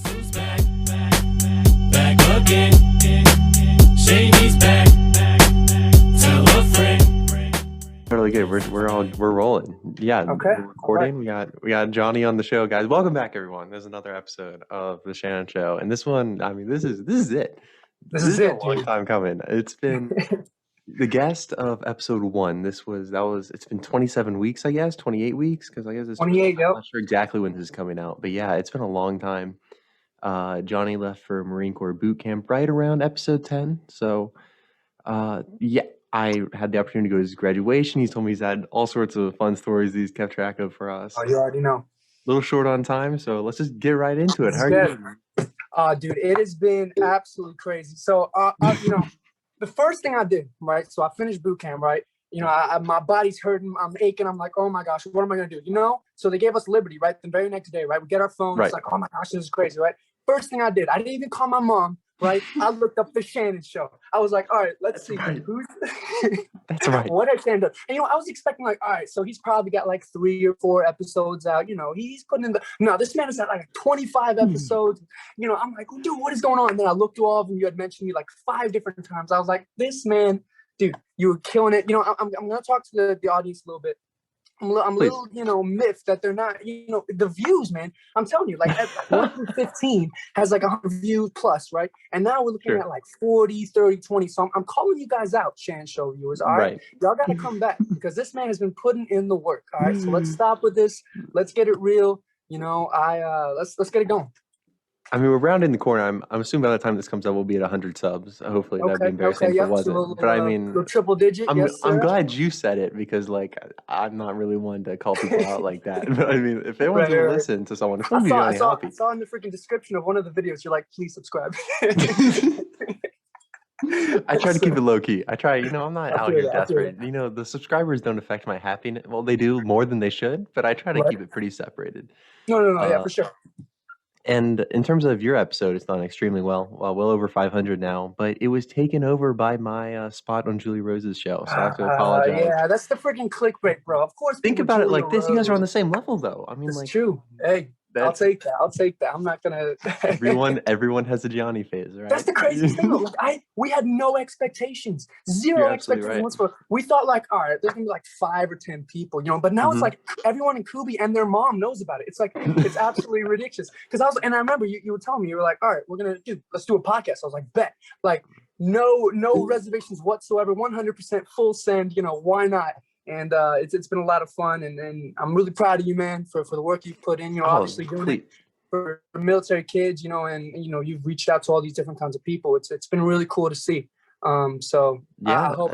Guess who's back? Back again. Shady's back. Tell a friend. Totally good. We're rolling. Yeah. Okay. We're recording. We got Jonny on the show, guys. Welcome back, everyone. There's another episode of the Shanon Show, and this one, I mean, this is it. This is it, a long dude. time coming. It's been the guest of episode 1. It's been 27 weeks, I guess, 28 weeks, because I guess it's 28. I'm Yep. not sure exactly when this is coming out, but yeah, it's been a long time. Jonny left for Marine Corps boot camp right around episode 10. So, yeah, I had the opportunity to go to his graduation. He's told me he's had all sorts of fun stories that he's kept track of for us. Oh, you already know. A little short on time, so let's just get right into it. How are you doing? Dude, it has been absolutely crazy. So, the first thing I did, right? So I finished boot camp, right? My body's hurting. I'm aching. I'm like, oh my gosh, what am I gonna do? So they gave us Liberty, right? The very next day, right? We get our phones. Right. It's like, oh my gosh, this is crazy, right? First thing I did, I didn't even call my mom, right? I looked up the Shanon Show. I was like, all right, let's see who's. That's right. What has Shanon done? And I was expecting like, all right, so he's probably got like 3 or 4 episodes out. He's putting in this man has got like 25 episodes. I'm like, dude, what is going on? And then I looked through all of them. You had mentioned me like 5 different times. I was like, this man, dude, you were killing it. I'm gonna talk to the audience a little bit. I'm a little, miffed that they're not, the views, man. I'm telling you, like 1 through 15 has like 100 views plus, right? And now we're looking at like 40, 30, 20. So I'm calling you guys out, Shanon Show viewers. All right. Y'all got to come back because this man has been putting in the work. All right. So let's stop with this. Let's get it real. Let's get it going. I mean, we're rounding the corner. I'm assuming by the time this comes out, we'll be at 100 subs. Hopefully, that'd be embarrassing if it wasn't. But I mean, triple digit. I'm glad you said it because, like, I'm not really one to call people out like that. But I mean, if anyone's gonna listen to someone, it's gonna be Jonny Hoppe. I saw in the freaking description of one of the videos, you're like, please subscribe. I try to keep it low key. I try, I'm not out here desperate. The subscribers don't affect my happiness. Well, they do more than they should, but I try to keep it pretty separated. No, yeah, for sure. And in terms of your episode, it's done extremely well. Well over 500 now, but it was taken over by my spot on Julie Rose's show, so I have to apologize. Yeah, that's the freaking clickbait, bro. Of course. Think about it like this: you guys are on the same level, though. I mean, it's true. Hey, I'll take that. I'm not gonna. everyone has a Jonny phase, right? That's the craziest thing. Like, we had no expectations, zero expectations. Right. We thought like, all right, there's gonna be like 5 or 10 people, but now it's like everyone in Kubi and their mom knows about it. It's like it's absolutely ridiculous. Because I remember you were telling me, you were like, all right, let's do a podcast. I was like, bet, like no reservations whatsoever, 100% full send. Why not? And it's been a lot of fun, and I'm really proud of you, man, for the work you've put in. Obviously doing it for military kids, and you've reached out to all these different kinds of people. It's been really cool to see. So yeah, I hope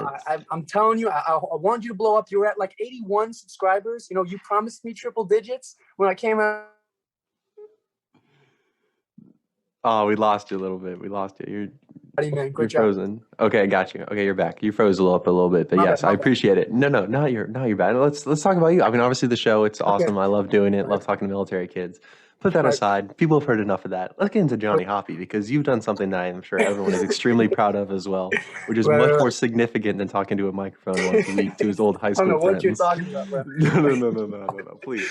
I'm telling you, I want you to blow up. You're at like 81 subscribers. You promised me triple digits when I came out. Oh, we lost you a little bit. We lost you. Man, you're frozen. Okay, got you. Okay, you're back. You froze a little bit, but yes, I appreciate it. No, not you're bad. Let's talk about you. I mean, obviously the show, it's awesome. I love doing it. Love talking to military kids. Put that aside. People have heard enough of that. Let's get into Jonny Hoppe because you've done something that I'm sure everyone is extremely proud of as well, which is much more significant than talking to a microphone once a week to his old high school friends. I don't know what you're talking about, bro. No. Please.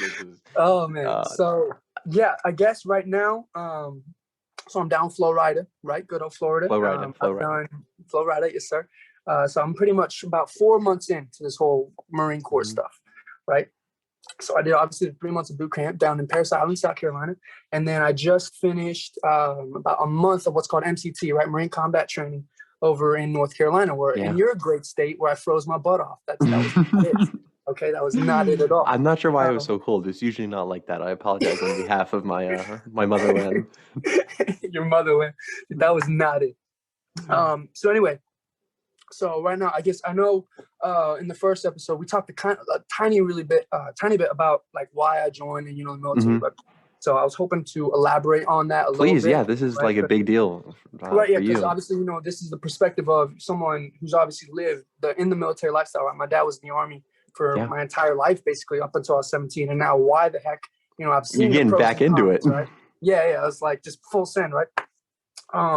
Oh man. So yeah, I guess right now, so I'm down Florida, right? Good old Florida. Florida, yes, sir. So I'm pretty much about 4 months into this whole Marine Corps stuff, right? So I did obviously 3 months of boot camp down in Parris Island, South Carolina. And then I just finished about a month of what's called MCT, right? Marine Combat Training over in North Carolina, in your great state where I froze my butt off. That was it. Okay, that was not it at all. I'm not sure why it was so cold. It's usually not like that. I apologize on behalf of my my motherland. Your motherland. That was not it. So anyway, so right now, I guess I know in the first episode we talked a tiny bit about like why I joined and the military. But so I was hoping to elaborate on that a little bit. Please, yeah, this is like a big deal. Right, yeah, because obviously this is the perspective of someone who's obviously lived in the military lifestyle. Right? My dad was in the Army for my entire life, basically up until I was 17, and now why the heck, I've seen you're getting back into it, right? Yeah, it's like just full send, right?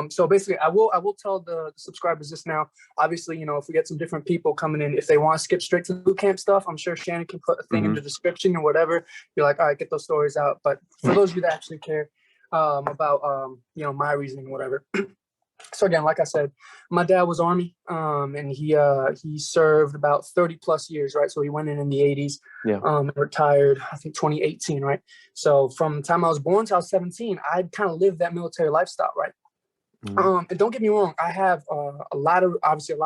So basically, I will tell the subscribers this now. Obviously, if we get some different people coming in, if they want to skip straight to the boot camp stuff, I'm sure Shanon can put a thing in the description or whatever. Be like, all right, get those stories out. But for those of you that actually care, about my reasoning, whatever. So again, like I said, my dad was Army, and he served about 30 plus years, right? So he went in the 80s, and retired, I think 2018, right? So from the time I was born till I was 17, I kind of lived that military lifestyle, right? And don't get me wrong, I have a lot of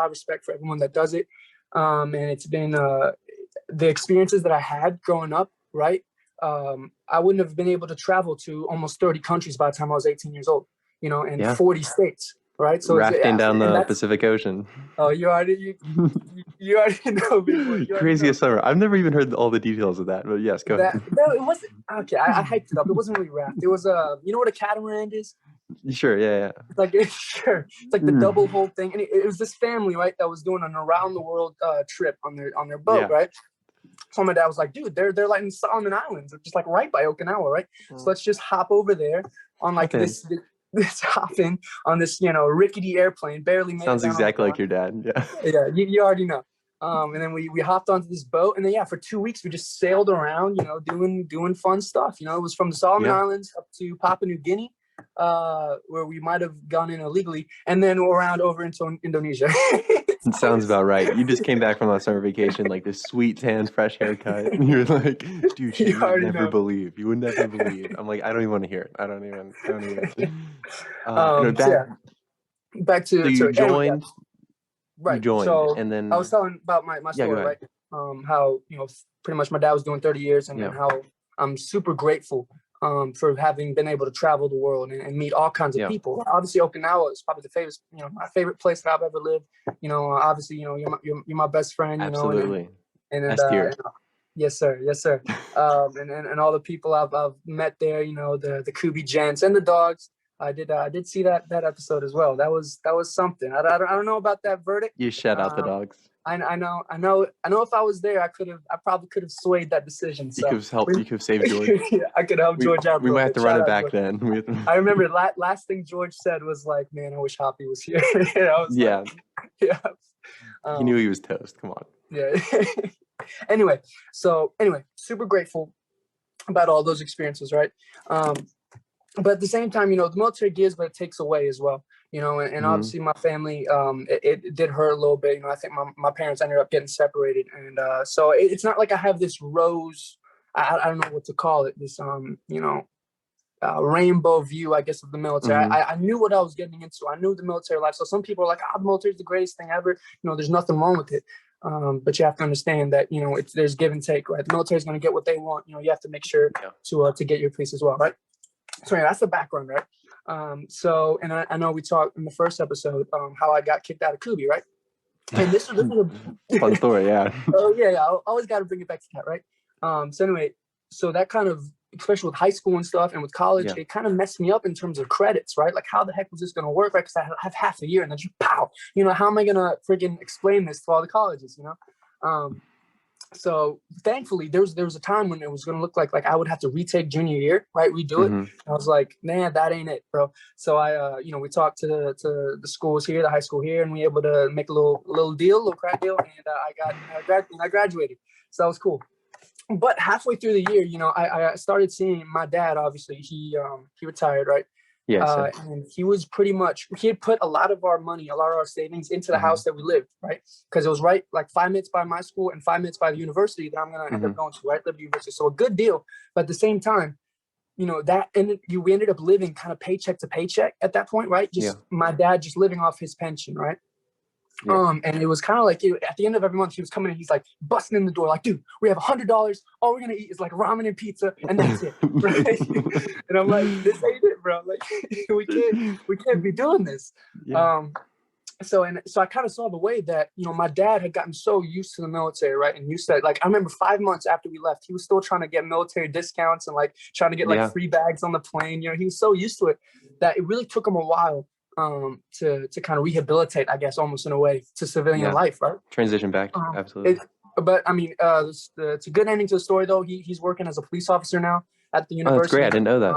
respect for everyone that does it, and it's been the experiences that I had growing up, right? I wouldn't have been able to travel to almost 30 countries by the time I was 18 years old, and 40 states. Right, so rafting down the Pacific Ocean. Oh, you already know, big boy. Craziest summer. I've never even heard all the details of that, but yes, go ahead. No, it wasn't okay. I hyped it up. It wasn't really raft. It was you know what a catamaran is? Sure, yeah. It's like sure. It's like the double hull thing, and it was this family, right, that was doing an around the world trip on their boat, right? So my dad was like, dude, they're like in Solomon Islands, just like right by Okinawa, right? So let's just hop over there on like this hopping on this, rickety airplane, barely made Sounds it exactly like your dad. Yeah. Yeah, you already know. And then we hopped onto this boat, and then for 2 weeks we just sailed around, doing fun stuff. It was from the Solomon Islands up to Papua New Guinea, where we might have gone in illegally, and then around over into Indonesia. It sounds about right. You just came back from a summer vacation, like this sweet tan, fresh haircut. And you're like, dude, you would never believe. You would never believe. I'm like, I don't even want to hear it. I don't even. Back to so you joined. Right. You joined, so and then I was telling about my story, right? How pretty much my dad was doing 30 years, and how I'm super grateful for having been able to travel the world and meet all kinds of people. Obviously, Okinawa is probably the favorite, my favorite place that I've ever lived. Obviously, you're my best friend. Absolutely. And yes, sir. And all the people I've met there. The Kubi gents and the dogs. I did see that episode as well. That was something. I don't know about that verdict. You shut out the dogs. I know. If I was there, I probably could have swayed that decision. So you could have helped. You could have saved George. I could help George out. We might have to run it back then. I remember last thing George said was like, "Man, I wish Hoppe was here." Yeah. He knew he was toast. Come on. Yeah. Anyway, super grateful about all those experiences, right? But at the same time, the military gives, but it takes away as well. And obviously my family, it did hurt a little bit. I think my parents ended up getting separated. And so it's not like I have this rose, I don't know what to call it, this, rainbow view, I guess, of the military. I knew what I was getting into. I knew the military life. So some people are like, the military is the greatest thing ever. There's nothing wrong with it. But you have to understand that, there's give and take, right? The military is going to get what they want. You have to make sure to get your piece as well, right? So that's the background, right? And I know we talked in the first episode how I got kicked out of Kubi, right? And this is a fun story, yeah. Oh yeah, I always got to bring it back to that, right? So anyway, so that kind of, especially with high school and stuff, and with college, it kind of messed me up in terms of credits, right? Like, how the heck was this going to work, right? Because I have half a year, and then just pow, how am I going to freaking explain this to all the colleges, So thankfully there was a time when it was going to look like I would have to retake junior year, right? Redo it. And I was like, man, that ain't it, bro. So I, we talked to the schools here, the high school here, and we were able to make a little crack deal. And I graduated. So that was cool. But halfway through the year, I started seeing my dad, obviously he retired, right? Yes. And he had put a lot of our savings into the house that we lived, right? Because it was right like 5 minutes by my school and 5 minutes by the university that I'm going to end up going to, right? Liberty University. So a good deal. But at the same time, we ended up living kind of paycheck to paycheck at that point, right? My dad just living off his pension, right? And it was kind of like at the end of every month, he was coming in, he's like busting in the door, like, dude, we have $100. All we're gonna eat is like ramen and pizza, and that's it, right? And I'm like, this ain't it, bro. Like, we can't be doing this. So I kind of saw the way that my dad had gotten so used to the military, right? And used to, like, I remember 5 months after we left, he was still trying to get military discounts and like trying to get like free bags on the plane. He was so used to it that it really took him a while to kind of rehabilitate, I guess, almost in a way, to civilian life, right? Transition back, absolutely. But I mean, it's a good ending to the story, though. He's working as a police officer now at the university. Oh, that's great. I didn't know that.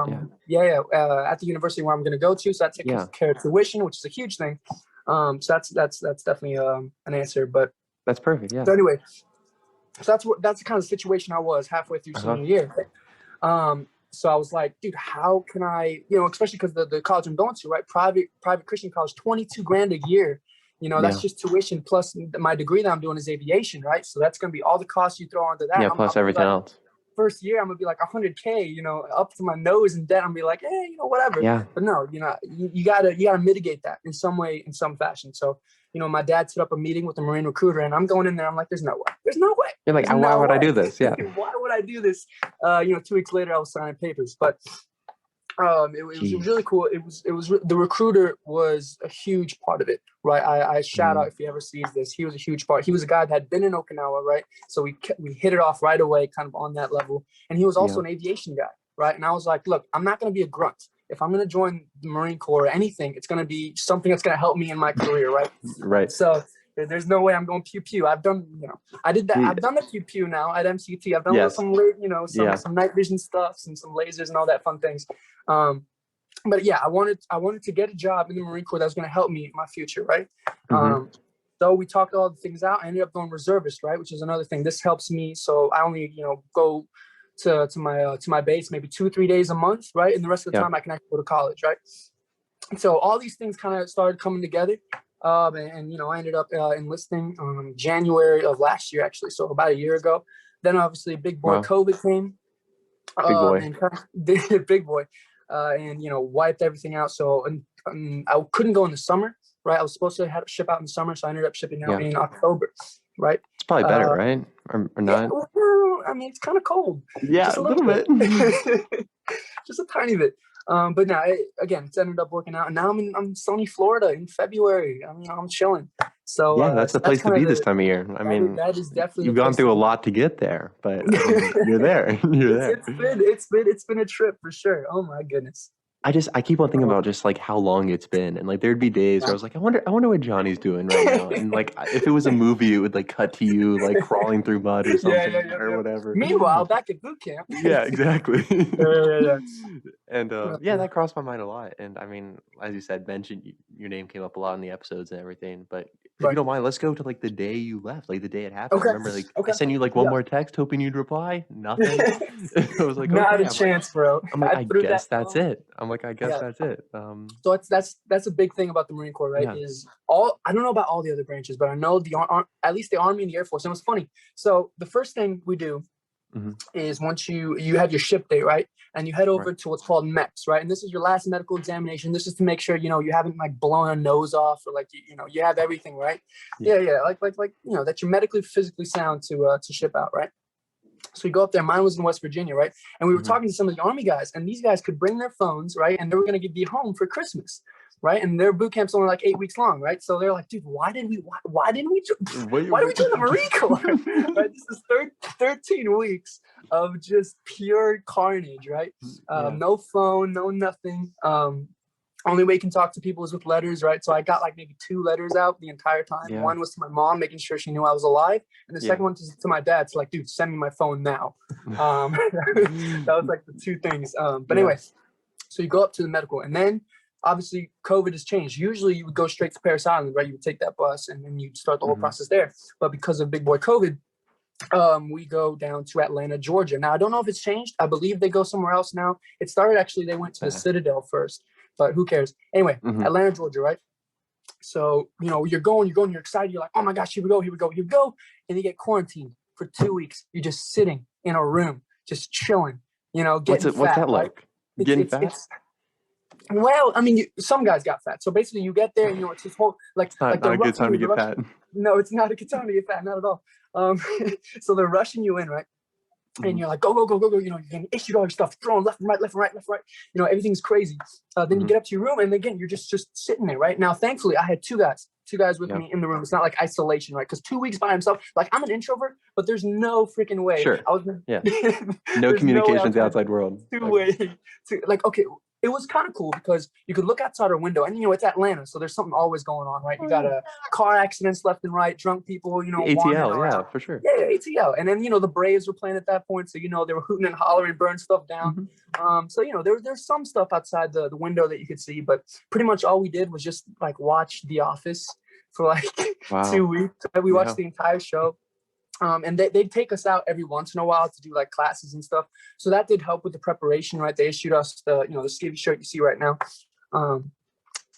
At the university where I'm going to go to. So that takes care of tuition, which is a huge thing. So that's definitely an answer. But that's perfect. Yeah. So anyway, that's the kind of situation I was halfway through senior year. So I was like, dude, how can I, especially because the college I'm going to, right? Private Christian college, 22 grand a year. That's just tuition plus my degree that I'm doing is aviation, right? So that's going to be all the costs you throw onto that. Yeah, plus everything else. First year, I'm going to be like 100K, up to my nose in debt. I'm going to be like, hey, whatever. Yeah. But no, you gotta mitigate that in some way, in some fashion. So, my dad set up a meeting with the Marine recruiter, and I'm going in there. I'm like, there's no way. You're like, why would I do this? Yeah. Why would I do this? 2 weeks later, I was signing papers, but it was really cool. It was the recruiter was a huge part of it, right? I shout out if he ever sees this. He was a huge part. He was a guy that had been in Okinawa, right? So we hit it off right away, kind of on that level. And he was also an aviation guy, right? And I was like, look, I'm not going to be a grunt. If I'm going to join the Marine Corps or anything, it's going to be something that's going to help me in my career, right? Right. So there's no way I'm going pew pew. I've done, I did that. I've done the pew pew now at MCT. I've done some night vision stuff and some lasers and all that fun things. But yeah, I wanted to get a job in the Marine Corps that was going to help me in my future, right? So we talked all the things out. I ended up going reservist, right, which is another thing. This helps me. So I only, go to my base maybe 2-3 days a month, right? And the rest of the time I can actually go to college, right? So all these things kind of started coming together. And I ended up enlisting January of last year, actually. So about a year ago. Then obviously big boy COVID came. Big boy. And big boy. And wiped everything out. So I couldn't go in the summer, right? I was supposed to ship out in the summer, so I ended up shipping out in October, right? It's probably better, right? Or not? Yeah, well, I mean, it's kind of cold. Yeah, just a little bit. Just a tiny bit. But now, it's ended up working out, and now I'm sunny Florida in February. I'm chilling. So yeah, that's the place to be this time of year. I mean, that is definitely you've gone through a lot to get there, but you're there. You're there. It's been a trip for sure. Oh my goodness. I keep on thinking about just like how long it's been, and like there'd be days where I was like, I wonder what Johnny's doing right now, and like if it was a movie, it would like cut to you like crawling through mud or something or whatever. Meanwhile, back at boot camp. Yeah, exactly. Yeah. And that crossed my mind a lot. And I mean, as you said, your name came up a lot in the episodes and everything. But if you don't mind, let's go to like the day you left, like the day it happened. Okay. Remember, like I sent you like one more text hoping you'd reply. Nothing. I was like, not a chance, bro. I'm like, I guess that's it. That's it. So that's a big thing about the Marine Corps, right? Yeah. Is I don't know about all the other branches, but I know at least the Army and the Air Force. And it was funny. So the first thing we do is once you have your ship day, right? And you head over to what's called MEX, right? And this is your last medical examination. This is to make sure, you haven't like blown a nose off or like, you have everything, right? Yeah. Like, that you're medically, physically sound to ship out, right? So we go up there. Mine was in West Virginia, right? And we were talking to some of the Army guys, and these guys could bring their phones, right? And they were going to be home for Christmas, right? And their boot camp's only like 8 weeks long, right? So they're like, dude, why didn't we join the Marine Corps? Right? This is 13 weeks of just pure carnage, right? No phone, no nothing. Only way you can talk to people is with letters, right? So I got like maybe 2 letters out the entire time. Yeah. One was to my mom, making sure she knew I was alive. And the second one to my dad. It's like, dude, send me my phone now. That was like the 2 things. But anyway, so you go up to the medical, and then obviously COVID has changed. Usually you would go straight to Paris Island, right? You would take that bus and then you'd start the whole process there. But because of big boy COVID, we go down to Atlanta, Georgia. Now, I don't know if it's changed. I believe they go somewhere else now. It started actually, they went to the Citadel first. But who cares? Anyway, Atlanta, Georgia, right? So, you're going, you're excited. You're like, oh my gosh, here we go. And you get quarantined for 2 weeks. You're just sitting in a room, just chilling, getting fat. What's that like? Right? Getting fat? Well, I mean, some guys got fat. So basically you get there and, it's this whole, like, it's not a good time to get fat. No, it's not a good time to get fat. Not at all. So they're rushing you in, right? And you're like, go. You're getting issued all your stuff, throwing left and right. Everything's crazy. Then you get up to your room, and again, you're just sitting there, right? Now, thankfully, I had two guys with me in the room. It's not like isolation, right? Because 2 weeks by himself, like, I'm an introvert, but there's no freaking way. Sure. No communication with the outside world. Okay. It was kind of cool because you could look outside our window, and it's Atlanta, so there's something always going on, right? You got car accidents left and right, drunk people, ATL, for sure. Yeah, ATL. And then the Braves were playing at that point, so they were hooting and hollering, burning stuff down. So there's some stuff outside the window that you could see, but pretty much all we did was just like watch The Office for like 2 weeks. We watched the entire show. And they'd take us out every once in a while to do like classes and stuff. So that did help with the preparation, right? They issued us the, the skivvy shirt you see right now,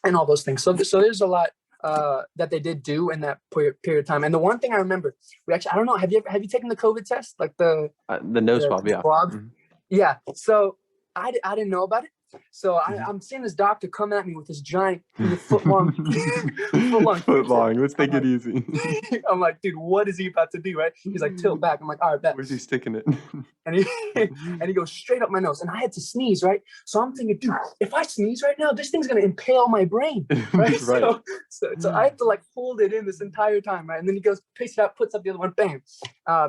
and all those things. So there's a lot that they did do in that period of time. And the one thing I remember, I don't know, have you taken the COVID test? Like the nose swab, yeah. Mm-hmm. Yeah. So I didn't know about it. So I'm seeing this doctor come at me with this giant foot long. Let's take it easy. I'm like, dude, what is he about to do? Right? He's like, tilt back. I'm like, all right, bet. Where's he sticking it? And he goes straight up my nose, and I had to sneeze, right? So I'm thinking, dude, if I sneeze right now, this thing's gonna impale my brain, right? Right. So I have to like hold it in this entire time, right? And then he goes, picks it up, puts up the other one, bam.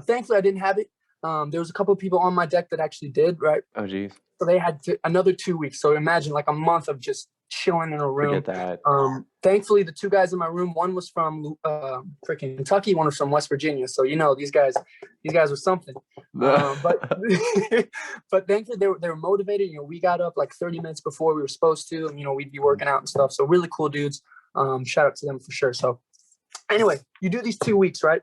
Thankfully, I didn't have it. There was a couple of people on my deck that actually did, right? Oh, geez. So they had another 2 weeks. So imagine like a month of just chilling in a room. Forget that. Thankfully, the two guys in my room, one was from freaking Kentucky, one was from West Virginia. So these guys were something. But thankfully they were motivated. We got up like 30 minutes before we were supposed to. And, we'd be working out and stuff. So really cool dudes. Shout out to them for sure. So anyway, you do these 2 weeks, right?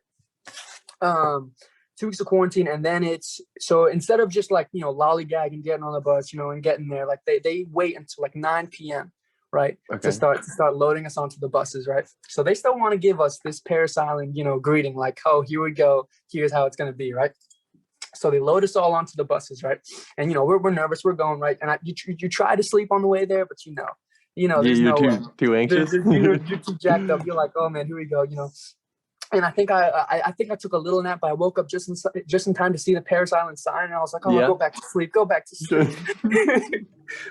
2 weeks of quarantine, and then so instead of just like lollygagging, getting on the bus, and getting there, like they wait until like 9 p.m. right, to start loading us onto the buses, right? So they still want to give us this Paris Island, greeting, like, oh, here we go, here's how it's gonna be, right? So they load us all onto the buses, right? And we're nervous, we're going, right, and you try to sleep on the way there, but there's you're too anxious. You're too jacked up. You're like, oh man, here we go, And I think I took a little nap, but I woke up just in time to see the Paris Island sign, and I was like, oh, I'll go back to sleep.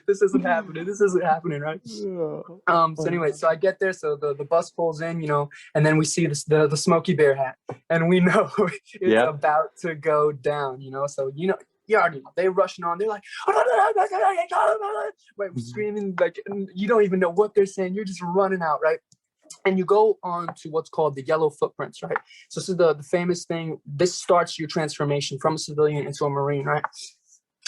This isn't happening, right? So anyway, so I get there, so the bus pulls in, and then we see the Smokey Bear hat, and we know it's about to go down, so you already know, they're rushing on, they're like, right, screaming, like, you don't even know what they're saying, you're just running out, right? And you go on to what's called the yellow footprints, right? So this is the famous thing. This starts your transformation from a civilian into a Marine, right?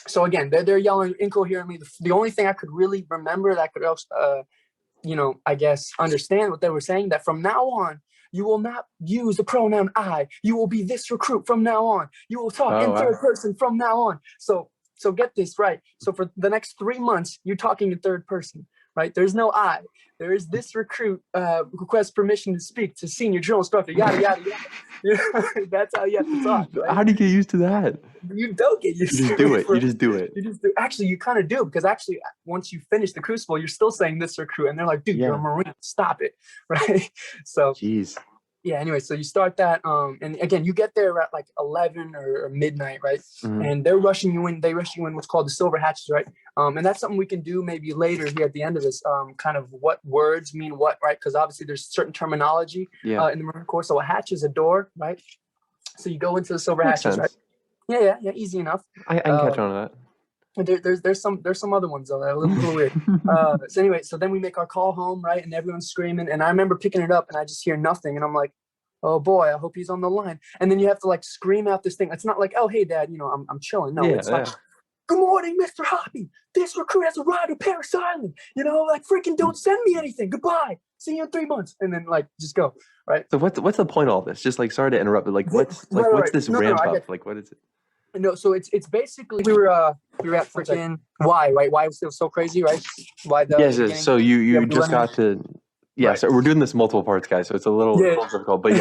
So again, they're yelling incoherently. The only thing I could really remember that could, I guess, understand what they were saying, that from now on, you will not use the pronoun I. You will be this recruit from now on. You will talk in third person from now on. So get this right. So for the next 3 months, you're talking in third person. Right? There's no I. There is this recruit requests permission to speak to senior drill instructor, yada, yada, yada. That's how you have to talk. Right? How do you get used to that? You don't get used to it. You just do it. Actually, you kind of do, because actually, once you finish the crucible, you're still saying this recruit, and they're like, dude, you're a Marine. Stop it. Right? So, jeez. Yeah, anyway, so you start that, and again, you get there at like 11 or midnight, right? Mm-hmm. And they're rushing you in. They rush you in what's called the silver hatches, right? And that's something we can do maybe later here at the end of this, kind of what words mean what, right? Because obviously there's certain terminology in the Marine Corps. So a hatch is a door, right? So you go into the silver hatches, right? Yeah, easy enough. I can catch on to that. There's some other ones though that are a little weird. So anyway, so then we make our call home, right? And everyone's screaming, and I remember picking it up, and I just hear nothing, and I'm like, oh boy, I hope he's on the line. And then you have to like scream out this thing. It's not like, oh hey dad, I'm chilling. No, it's like, good morning, Mr. Hoppe. This recruit has arrived at Paris Island. Like freaking don't send me anything. Goodbye. See you in 3 months. And then like just go. Right. So what's the point of all this? Just like, sorry to interrupt, but like what's this ramp up? Like what is it? No, so it's basically we were at freaking why, right? Why was it so crazy, right? Why the so you just got to so we're doing this multiple parts, guys, so it's a little difficult, but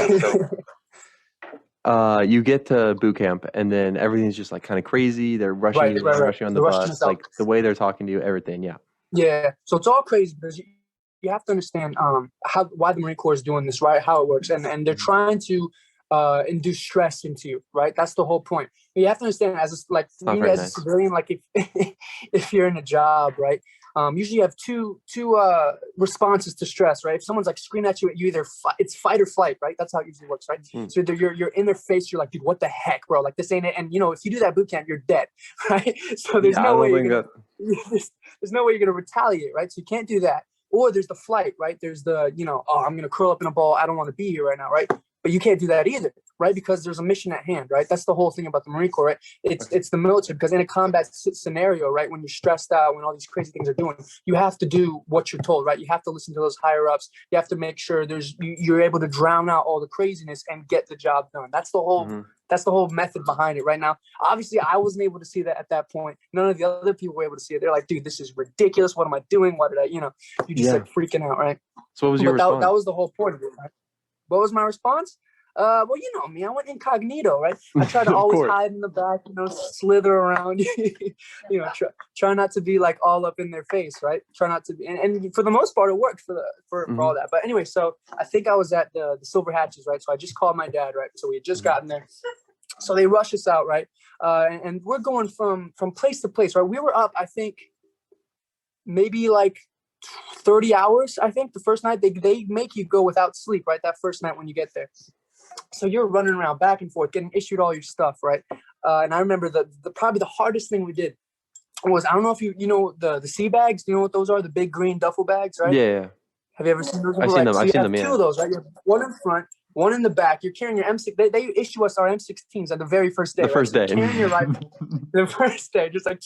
so you get to boot camp, and then everything's just like kind of crazy. They're rushing rushing on the bus, like the way they're talking to you, everything. Yeah, so it's all crazy because you have to understand why the Marine Corps is doing this, right? How it works, and they're trying to induce stress into you, right? That's the whole point. You have to understand, as a civilian, like if you're in a job, right? Usually you have two responses to stress, right? If someone's like screaming at you either it's fight or flight, right? That's how it usually works, right? So either you're in their face, you're like, dude, what the heck, bro? Like this ain't it. And if you do that boot camp, you're dead, right? So there's no way there's no way you're gonna retaliate, right? So you can't do that. Or there's the flight, right? There's the I'm gonna curl up in a ball. I don't want to be here right now, right? but you can't do that either, right? Because there's a mission at hand, right? That's the whole thing about the Marine Corps, right? It's the military, because in a combat scenario, right, when you're stressed out, when all these crazy things are doing, you have to do what you're told, right? You have to listen to those higher ups. You have to make sure you're able to drown out all the craziness and get the job done. That's the whole that's the whole method behind it right now. Obviously, I wasn't able to see that at that point. None of the other people were able to see it. They're like, dude, this is ridiculous. What am I doing? Why did I, you just like freaking out, right? So what was your response? That was the whole point of it, right? What was my response? Well, you know me, I went incognito, right? I try to always hide in the back, slither around, try not to be like all up in their face, right? Try not to be, and for the most part, it worked for all that. But anyway, so I think I was at the Silver Hatches, right? So I just called my dad, right? So we had just gotten there. So they rush us out, right? And we're going from place to place, right? We were up, I think, maybe like 30 hours, I think. The first night, they make you go without sleep, right? That first night when you get there. So you're running around back and forth, getting issued all your stuff, right? And I remember the probably the hardest thing we did was, I don't know if you know the sea bags. Do you know what those are? The big green duffel bags, right? Yeah. Have you ever seen those? I've seen them. So I've seen them. two of those, right? You have one in front, one in the back. You're carrying your M6. They issue us our M16s on the very first day. The first day. You're carrying your rifle. The first day, just like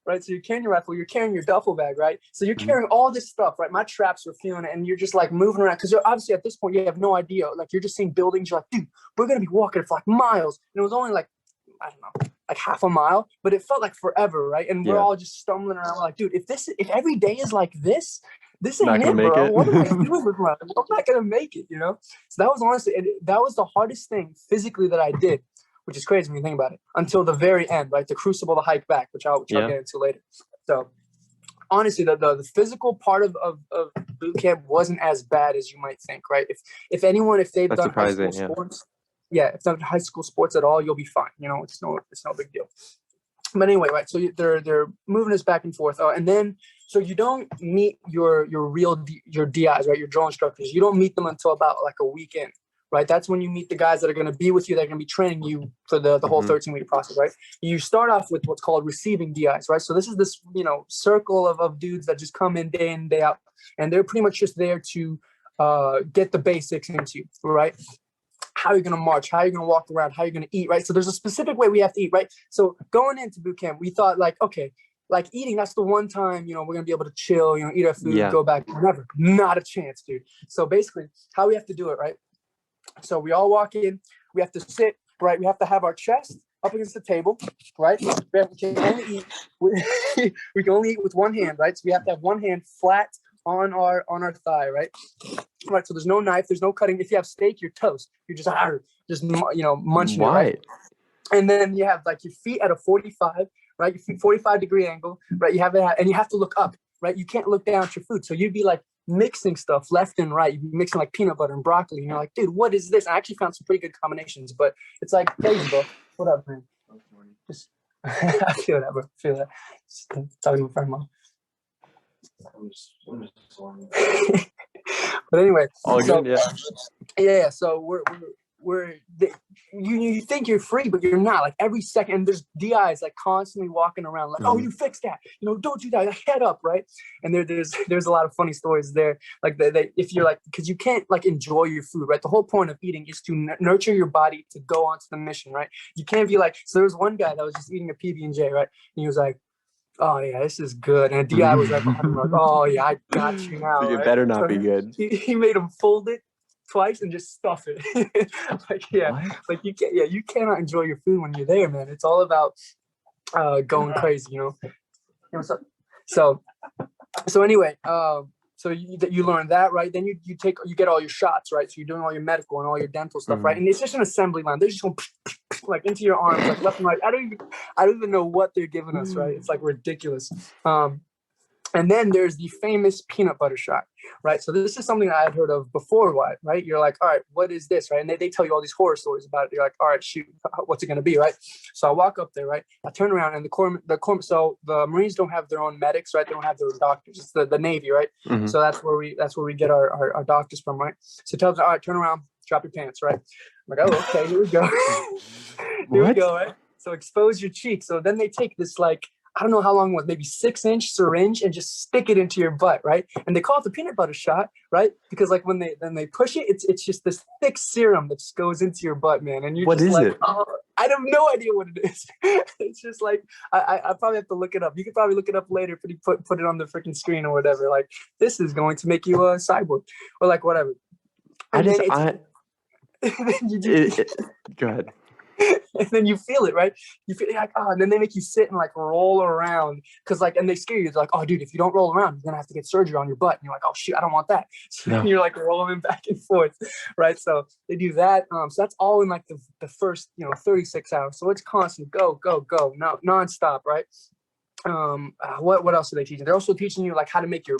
right. So you're carrying your rifle. You're carrying your duffel bag, right? So you're carrying all this stuff, right? My traps were feeling it, and you're just like moving around, because you're obviously at this point you have no idea. Like, you're just seeing buildings. You're like, dude, we're gonna be walking for like miles, and it was only like, I don't know, like half a mile, but it felt like forever, right? And we're all just stumbling around, like, dude, if every day is like this ain't it, bro. What am I doing with my life? I'm not gonna make it, So that was honestly, that was the hardest thing physically that I did, which is crazy when you think about it, until the very end, right? The crucible, the hike back, which I'll get into later. So honestly, the physical part of boot camp wasn't as bad as you might think, right? If they've done high school sports, if they've done high school sports at all, you'll be fine. It's no big deal. But anyway, right? So they're moving us back and forth, and then so you don't meet your DIs, right? Your drill instructors. You don't meet them until about like a weekend. Right, that's when you meet the guys that are going to be with you. They're going to be training you for the whole 13-week process, right? You start off with what's called receiving DIs, right? So this is this circle of dudes that just come in and day out, and they're pretty much just there to get the basics into you, right? How you're going to march, how you're going to walk around, how you're going to eat, right? So there's a specific way we have to eat, right? So going into boot camp, we thought like, okay, like eating, that's the one time, we're going to be able to chill, eat our food, go back. Never, not a chance, dude. So basically, how we have to do it, right? So we all walk in, we have to sit, right? We have to have our chest up against the table, right? We can only eat with one hand, right? So we have to have one hand flat on our thigh, right? Right. So there's no knife, there's no cutting. If you have steak, you're toast. You're just munching it, right? And then you have like your feet at a 45, right? Your feet 45-degree angle, right? You have it, and you have to look up, right? You can't look down at your food. So you'd be like mixing stuff left and right. You'd be mixing like peanut butter and broccoli, and you're like, dude, what is this? I actually found some pretty good combinations, but it's like crazy, bro. What up, man? Just I feel that, bro. I feel that. Just talking to my friend, mom. But anyway, yeah. So you think you're free, but you're not. Like every second, there's DIs like constantly walking around, like, oh, you fixed that, don't do that, head up, right? And there's a lot of funny stories there. Like they if you're like, because you can't like enjoy your food, right? The whole point of eating is to nurture your body to go onto the mission, right? You can't be like, so there was one guy that was just eating a PB&J, right? And he was like, oh yeah, this is good. And a DI was right behind him, like, oh yeah, I got you now. So it better not be good. He made him fold it twice and just stuff it. Like you cannot enjoy your food when you're there, man. It's all about going crazy, So anyway, so you learn that, right? Then you get all your shots, right? So you're doing all your medical and all your dental stuff, right? And it's just an assembly line. They're just going like into your arms, like left and right. I don't even know what they're giving us, right? It's like ridiculous. And then there's the famous peanut butter shot, right? So this is something I had heard of before, right? You're like, all right, what is this, right? And they tell you all these horror stories about it. You're like, all right, shoot, what's it going to be, right? So I walk up there, right? I turn around, and so the Marines don't have their own medics, right? They don't have their own doctors. It's the Navy, right? So that's where we get our doctors from, right? So it tells me, all right, turn around, drop your pants, right? I'm like, oh, okay, here we go. Here we go, right? So expose your cheeks. So then they take this like, I don't know how long it was, maybe 6-inch syringe and just stick it into your butt, right? And they call it the peanut butter shot, right? Because like when they push it, it's just this thick serum that just goes into your butt, man. And you're What just is like, it? oh, I have no idea what it is. It's just like I probably have to look it up. You could probably look it up later, put it on the freaking screen or whatever. Like, this is going to make you a cyborg or like whatever. And Go ahead. and then you feel it, right? You feel like, oh, and then they make you sit and like roll around because like, and they scare you. They're like, oh, dude, if you don't roll around, you're gonna have to get surgery on your butt. And you're like, oh shoot, I don't want that. So No. you're like rolling back and forth, right? So they do that. So that's all in like the first 36 hours. So it's constant, go, no, nonstop, right? What else are they teaching? They're also teaching you like how to make your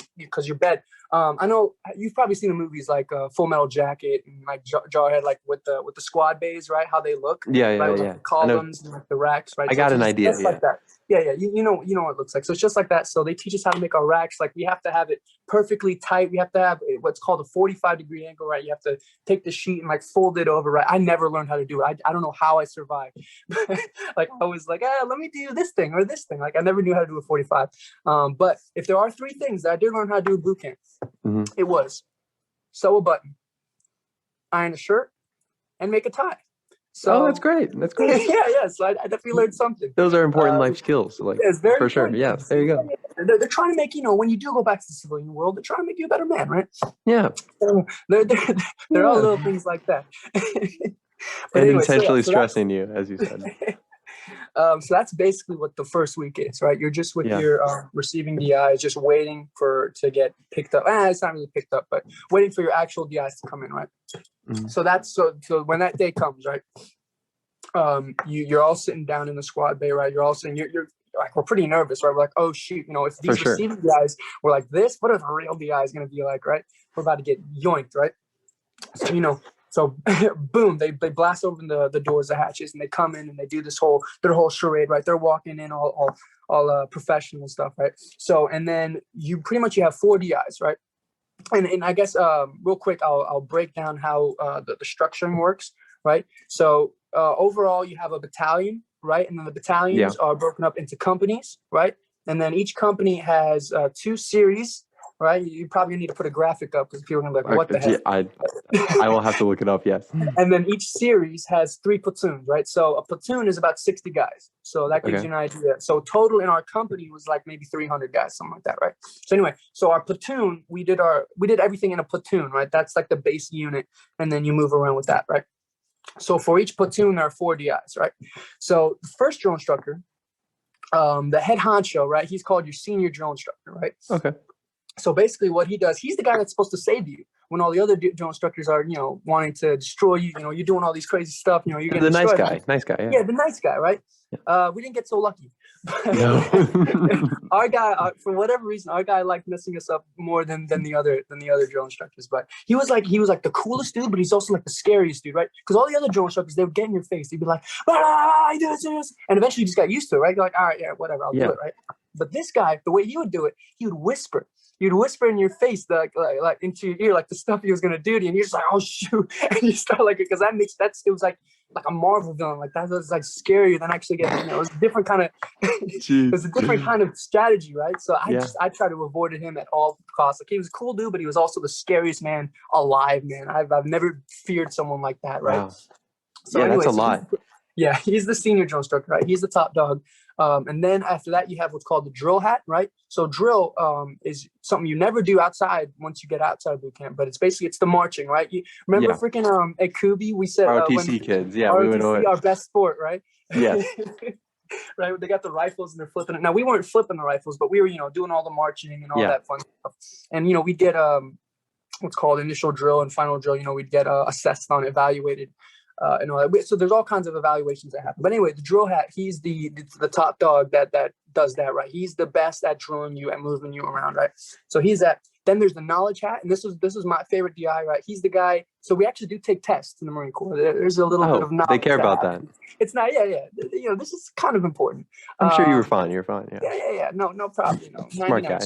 bed. I know you've probably seen the movies like Full Metal Jacket and like Jarhead, like with the squad bays, right? How they look, right? With, like, the columns and like the racks, right? I got an idea. Just like that. Yeah. You know what it looks like. So it's just like that. So they teach us how to make our racks. Like we have to have it perfectly tight. We have to have what's called a 45-degree angle, right? You have to take the sheet and like fold it over, right? I never learned how to do it. I don't know how I survived. Like I was like, let me do this thing or this thing. Like I never knew how to do a 45. But if there are 3 things that I did learn how to do at boot camp, it was sew a button, iron a shirt, and make a tie. So that's great. That's great. yeah. So I definitely learned something. Those are important life skills, like it's very for sure. important. Yes, there you go. They're trying to make, when you do go back to the civilian world, they're trying to make you a better man, right? Yeah. So there are little things like that. But anyway, intentionally stressing you, as you said. So that's basically what the first week is, right? You're just with your receiving DIs, just waiting to get picked up. It's not really picked up, but waiting for your actual DIs to come in, right? Mm-hmm. So when that day comes, right? You're all sitting down in the squad bay, right? You're all sitting. You're like, we're pretty nervous, right? We're like, oh shoot, if these receiving DIs were like this, what are the real DIs going to be like, right? We're about to get yoinked, right? So So boom, they blast open the doors, the hatches, and they come in and they do their whole charade, right? They're walking in all professional stuff, right? So, and then you have 4 DIs, right? And I guess real quick, I'll break down how the structuring works, right? So overall, you have a battalion, right? And then the battalions are broken up into companies, right? And then each company has 2 series. Right, you probably need to put a graphic up because people are gonna be like, "What the heck?" I will have to look it up. Yes. And then each series has 3 platoons, right? So a platoon is about 60 guys. So that gives you an idea. So total in our company was like maybe 300 guys, something like that, right? So anyway, so our platoon, we did everything in a platoon, right? That's like the base unit, and then you move around with that, right? So for each platoon, there are 4 DIs, right? So the first drill instructor, the head honcho, right? He's called your senior drill instructor, right? Okay. So basically what he does, he's the guy that's supposed to save you when all the other drill instructors are, wanting to destroy you. You're doing all these crazy stuff. You're getting the nice destroyed. Nice guy. Yeah, the nice guy, right? Yeah. We didn't get so lucky. No. Our guy, for whatever reason, our guy liked messing us up more than the other drill instructors. But he was like the coolest dude, but he's also like the scariest dude, right? Because all the other drill instructors, they would get in your face. They'd be like, I do this, and eventually you just got used to it, right? You're like, all right, yeah, whatever, I'll do it, right? But this guy, the way he would do it, he would whisper. You'd whisper in your face, like into your ear, like the stuff he was gonna do to you, and you're just like, oh shoot, and you start like, because it was like a Marvel villain, like that was like scarier than actually getting. It was a different kind of, it was a different kind of strategy, right? So I tried to avoid him at all costs. Like he was a cool dude, but he was also the scariest man alive, man. I've never feared someone like that, right? Wow. So anyways, that's a lot. He's the senior drill instructor, right? He's the top dog. And then after that, you have what's called the drill hat, right? So drill is something you never do outside once you get outside of boot camp, but it's the marching, right? You remember freaking at Kubi, we said ROTC kids, ROTC, our best sport, right? Yeah. Right, they got the rifles and they're flipping it. Now we weren't flipping the rifles, but we were, doing all the marching and all that fun stuff. And we get what's called initial drill and final drill. We'd get assessed on, evaluated. And all that. So there's all kinds of evaluations that happen. But anyway, the drill hat, he's the top dog that does that, right? He's the best at drilling you and moving you around, right? So he's that. Then there's the knowledge hat, and this is my favorite DI, right? He's the guy. So we actually do take tests in the Marine Corps. There's a little bit of knowledge. They care about that. It's not, this is kind of important. I'm sure you were fine. You're fine. Yeah. No problem. Smart guy.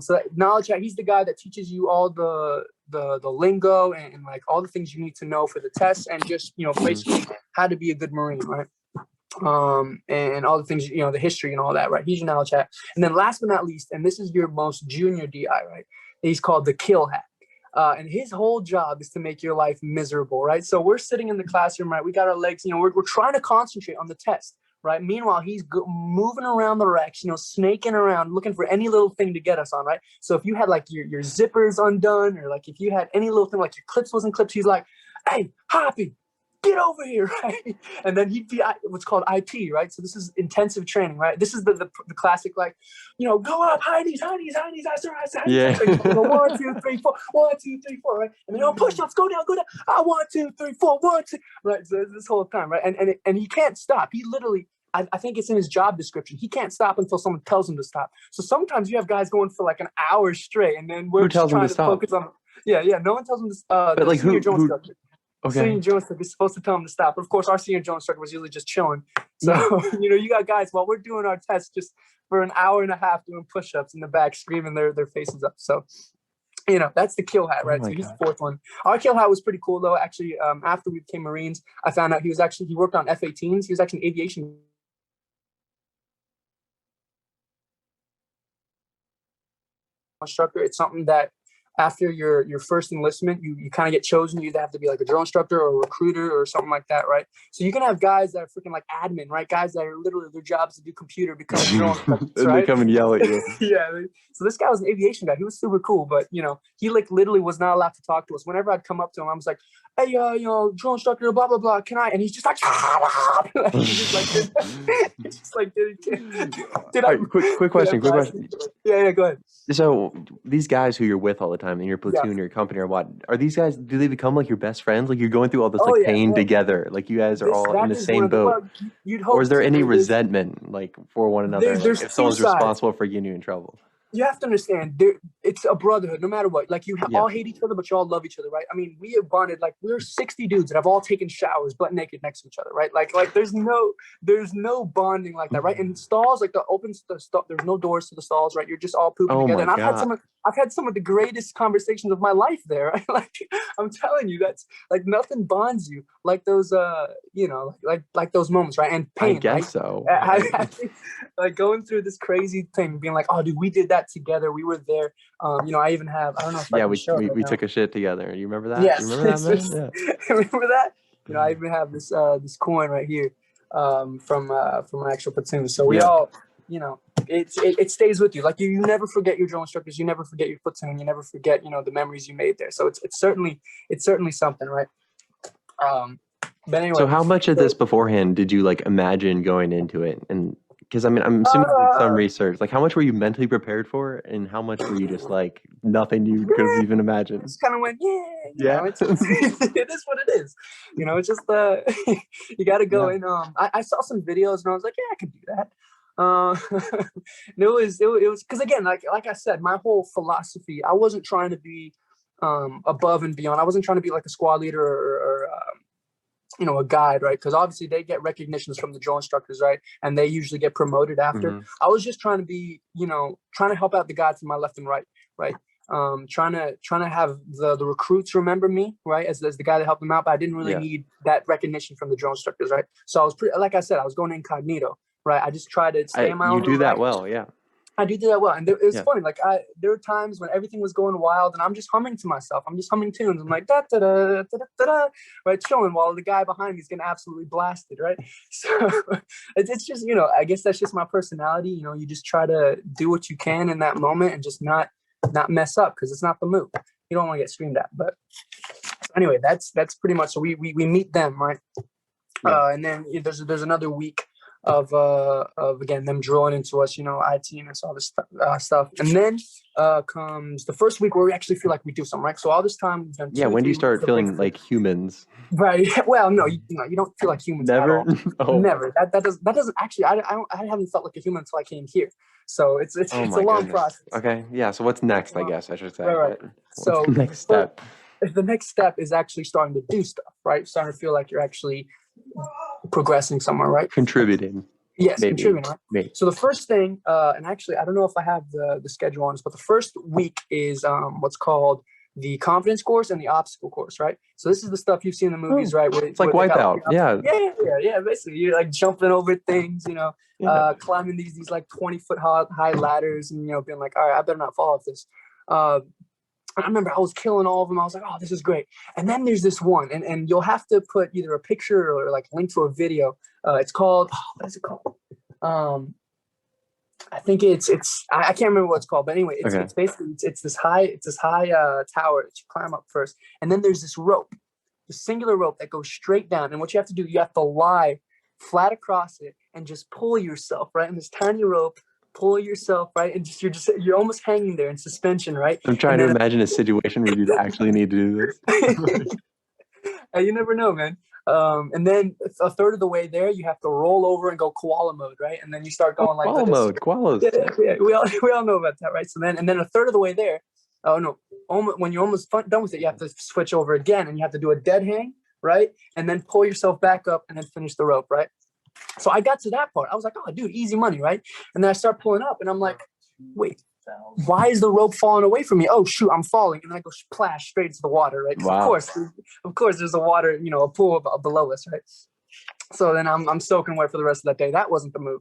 So that knowledge hat, he's the guy that teaches you all the lingo and like all the things you need to know for the test and just basically how to be a good Marine, right? and all the things, the history and all that, right? He's your knowledge hat. And then last but not least, and this is your most junior DI, right? He's called the Killhack. And his whole job is to make your life miserable, right? So we're sitting in the classroom, right? We got our legs, we're trying to concentrate on the test, right? Meanwhile, he's moving around the racks, snaking around, looking for any little thing to get us on, right? So if you had like your zippers undone, or like if you had any little thing, like your clips wasn't clipped, he's like, hey, Hoppy, get over here, right? And then he'd be what's called IP, right? So this is intensive training, right? This is the classic, like, go up, high knees, Yeah. 1, 2, 3, 4, 1, 2, 3, 4, right? And then push-ups, go down, 1, 2, 3, 4, 1, 2, right? So this whole time, right? And he can't stop. He literally, I think it's in his job description, he can't stop until someone tells him to stop. So sometimes you have guys going for like an hour straight, and then we're just trying to focus on. Yeah, no one tells him to stop. But like who? Okay. Senior drill instructor is supposed to tell him to stop. But of course, our senior drill instructor was usually just chilling. So, you got guys while we're doing our test just for an hour and a half doing push-ups in the back, screaming their faces up. So, that's the Killhack, right? So he's the fourth one. Our Killhack was pretty cool, though. Actually, after we became Marines, I found out he worked on F-18s. He was actually an aviation instructor. It's something that after your first enlistment, you kind of get chosen. You either have to be like a drill instructor or a recruiter or something like that, right? So you can have guys that are freaking like admin, right? Guys that are literally their job is to do computer, become drill instructors, and right? they come and yell at you. Yeah. So this guy was an aviation guy. He was super cool, but he like literally was not allowed to talk to us. Whenever I'd come up to him, I was like, hey, drill instructor, blah blah blah. Can I? And he's just like, quick question. Yeah, go ahead. So these guys who you're with all the time in your platoon, your company, or what, are these guys? Do they become like your best friends? Like you're going through all this pain together. Like you guys are all in the same boat. You'd hope. Or is there any resentment like for one another? There's if someone's responsible for getting you in trouble? You have to understand, it's a brotherhood, no matter what. Like you all hate each other, but you all love each other, right? I mean, we have bonded. Like we're 60 dudes that have all taken showers butt naked next to each other, right? Like there's no bonding like that, right? In stalls, like there's no doors to the stalls, right? You're just all pooping together. And I've had some of the greatest conversations of my life there. Right? Like I'm telling you, that's like nothing bonds you like those, like those moments, right? And pain. I guess so. Like going through this crazy thing, being like, oh, dude, we did that together. We were there. I even have, I don't know if we took a shit together. You remember that? Yes. You remember that, man? Yeah. Remember that? I even have this coin right here from my actual platoon. So we all, it stays with you. Like you never forget your drill instructors. You never forget your platoon. You never forget, the memories you made there. So it's certainly something, right? But anyway. So how much of this beforehand did you like imagine going into it? And because I'm assuming you did some research. Like how much were you mentally prepared for, and how much were you just like nothing you could have even imagined? Just kind of went, it is what it is. It's just you got to go in. I saw some videos and I was like, I could do that. And it was because again, like I said, my whole philosophy, I wasn't trying to be above and beyond. I wasn't trying to be like a squad leader or a guide, right? Because obviously they get recognitions from the drill instructors, right? And they usually get promoted after. Mm-hmm. I was just trying to be, trying to help out the guys to my left and right? Trying to have the recruits remember me, right? As the guy that helped them out, but I didn't really need that recognition from the drill instructors, right? So I was like I said, I was going incognito, right? I just tried to stay in my own. You do that well, yeah. I do that well. And it was funny. Like there were times when everything was going wild and I'm just humming to myself. I'm just humming tunes. I'm like, da, da, da, da, da, da, right? Chilling while the guy behind me is getting absolutely blasted, right? So it's just, I guess that's just my personality. You just try to do what you can in that moment and just not mess up because it's not the move. You don't want to get screamed at. But anyway, that's pretty much, so we meet them, right? Yeah. And then there's another week of again them drawing into us, IT and all this stuff, and then comes the first week where we actually feel like we do something, right? So all this time we've done when do you start feeling like humans? Right. Well, no, you don't feel like humans. Never. At all. Never. That doesn't actually. I haven't felt like a human until I came here. So it's a long process. Okay. Yeah. So what's next? I guess I should say. Right. So the next step? The next step is actually starting to do stuff, right? Starting to feel like you're actually progressing somewhere, right? Contributing. Yes, maybe. contributing, right? Maybe. So the first thing, and actually I don't know if I have the schedule on this, but the first week is what's called the confidence course and the obstacle course, right? So this is the stuff you've seen in the movies, right? It's like Wipeout. Yeah. Basically, you're like jumping over things, climbing these like 20-foot high ladders, and being like, all right, I better not fall off this. I remember I was killing all of them. I was like, oh, this is great. And then there's this one, and you'll have to put either a picture or like link to a video. It's called, what is it called? I think I can't remember what it's called, but anyway, it's basically it's this high tower that you climb up first, and then there's this rope, the singular rope that goes straight down. And what you have to do, you have to lie flat across it and just pull yourself right in this tiny rope. Pull yourself right, and you're almost hanging there in suspension, right? I'm trying to imagine a situation where you'd actually need to do this. You never know, man. And then a third of the way there, you have to roll over and go koala mode, right? And then you start going like koala mode, koalas. Yeah, we all know about that, right? So then a third of the way there, when you're almost done with it, you have to switch over again, and you have to do a dead hang, right? And then pull yourself back up, and then finish the rope, right? So I got to that part. I was like, oh, dude, easy money, right? And then I start pulling up, and I'm like, wait, why is the rope falling away from me? Oh, shoot, I'm falling. And then I go splash straight into the water, right? Wow. Of course, there's a water, a pool below us, right? So then I'm soaking wet for the rest of that day. That wasn't the move.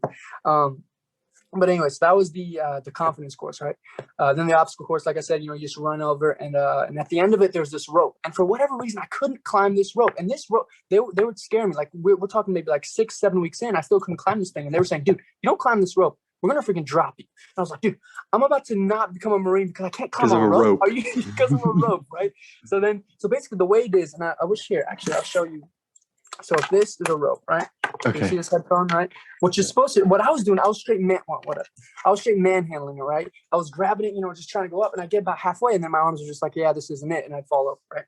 But anyway, so that was the confidence course, right? Then the obstacle course, like I said, you just run over, and at the end of it, there's this rope. And for whatever reason, I couldn't climb this rope. And this rope, they would scare me. Like we're talking maybe like 6-7 weeks in, I still couldn't climb this thing. And they were saying, dude, you don't climb this rope, we're gonna freaking drop you. And I was like, dude, I'm about to not become a Marine because I can't climb a rope. Are you because of a rope, right? So basically the way it is, and I wish here, actually, I'll show you. So if this is a rope, right? Okay. You see this headphone, right? What I was doing, I was straight manhandling it, right? I was grabbing it, just trying to go up, and I get about halfway, and then my arms are just like, yeah, this isn't it, and I'd fall over, right?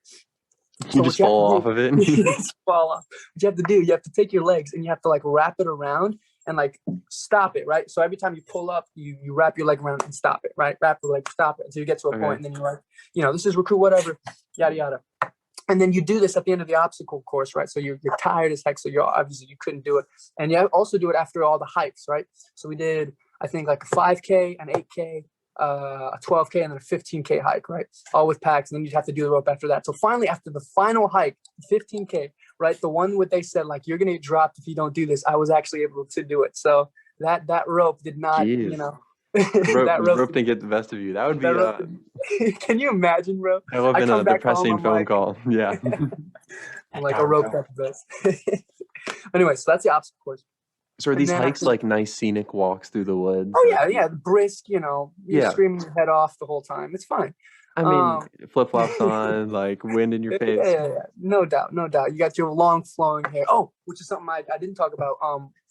You just fall off of it. You just fall off. What you have to do, you have to take your legs and you have to like wrap it around and like stop it, right? So every time you pull up, you wrap your leg around and stop it, right? Wrap your leg, stop it until you get to a point, and then you're like, this is recruit, whatever, yada yada. And then you do this at the end of the obstacle course, right? So you're tired as heck, so you couldn't do it. And you also do it after all the hikes, right? So we did, I think, like a 5K, an 8K, a 12K, and then a 15K hike, right? All with packs, and then you'd have to do the rope after that. So finally, after the final hike, 15K, right? The one where they said, like, you're going to get dropped if you don't do this, I was actually able to do it. So that rope did not, rope didn't get the best of you. That would be can you imagine, bro? That would have been a depressing phone call. Yeah. I'm like, a rope got the best. Anyway, so that's the obstacle course. So are these hikes like nice scenic walks through the woods? Oh yeah, brisk, you're screaming your head off the whole time. It's fine. I mean, flip-flops on, like wind in your face. Yeah. No doubt. You got your long flowing hair. Oh, which is something I didn't talk about.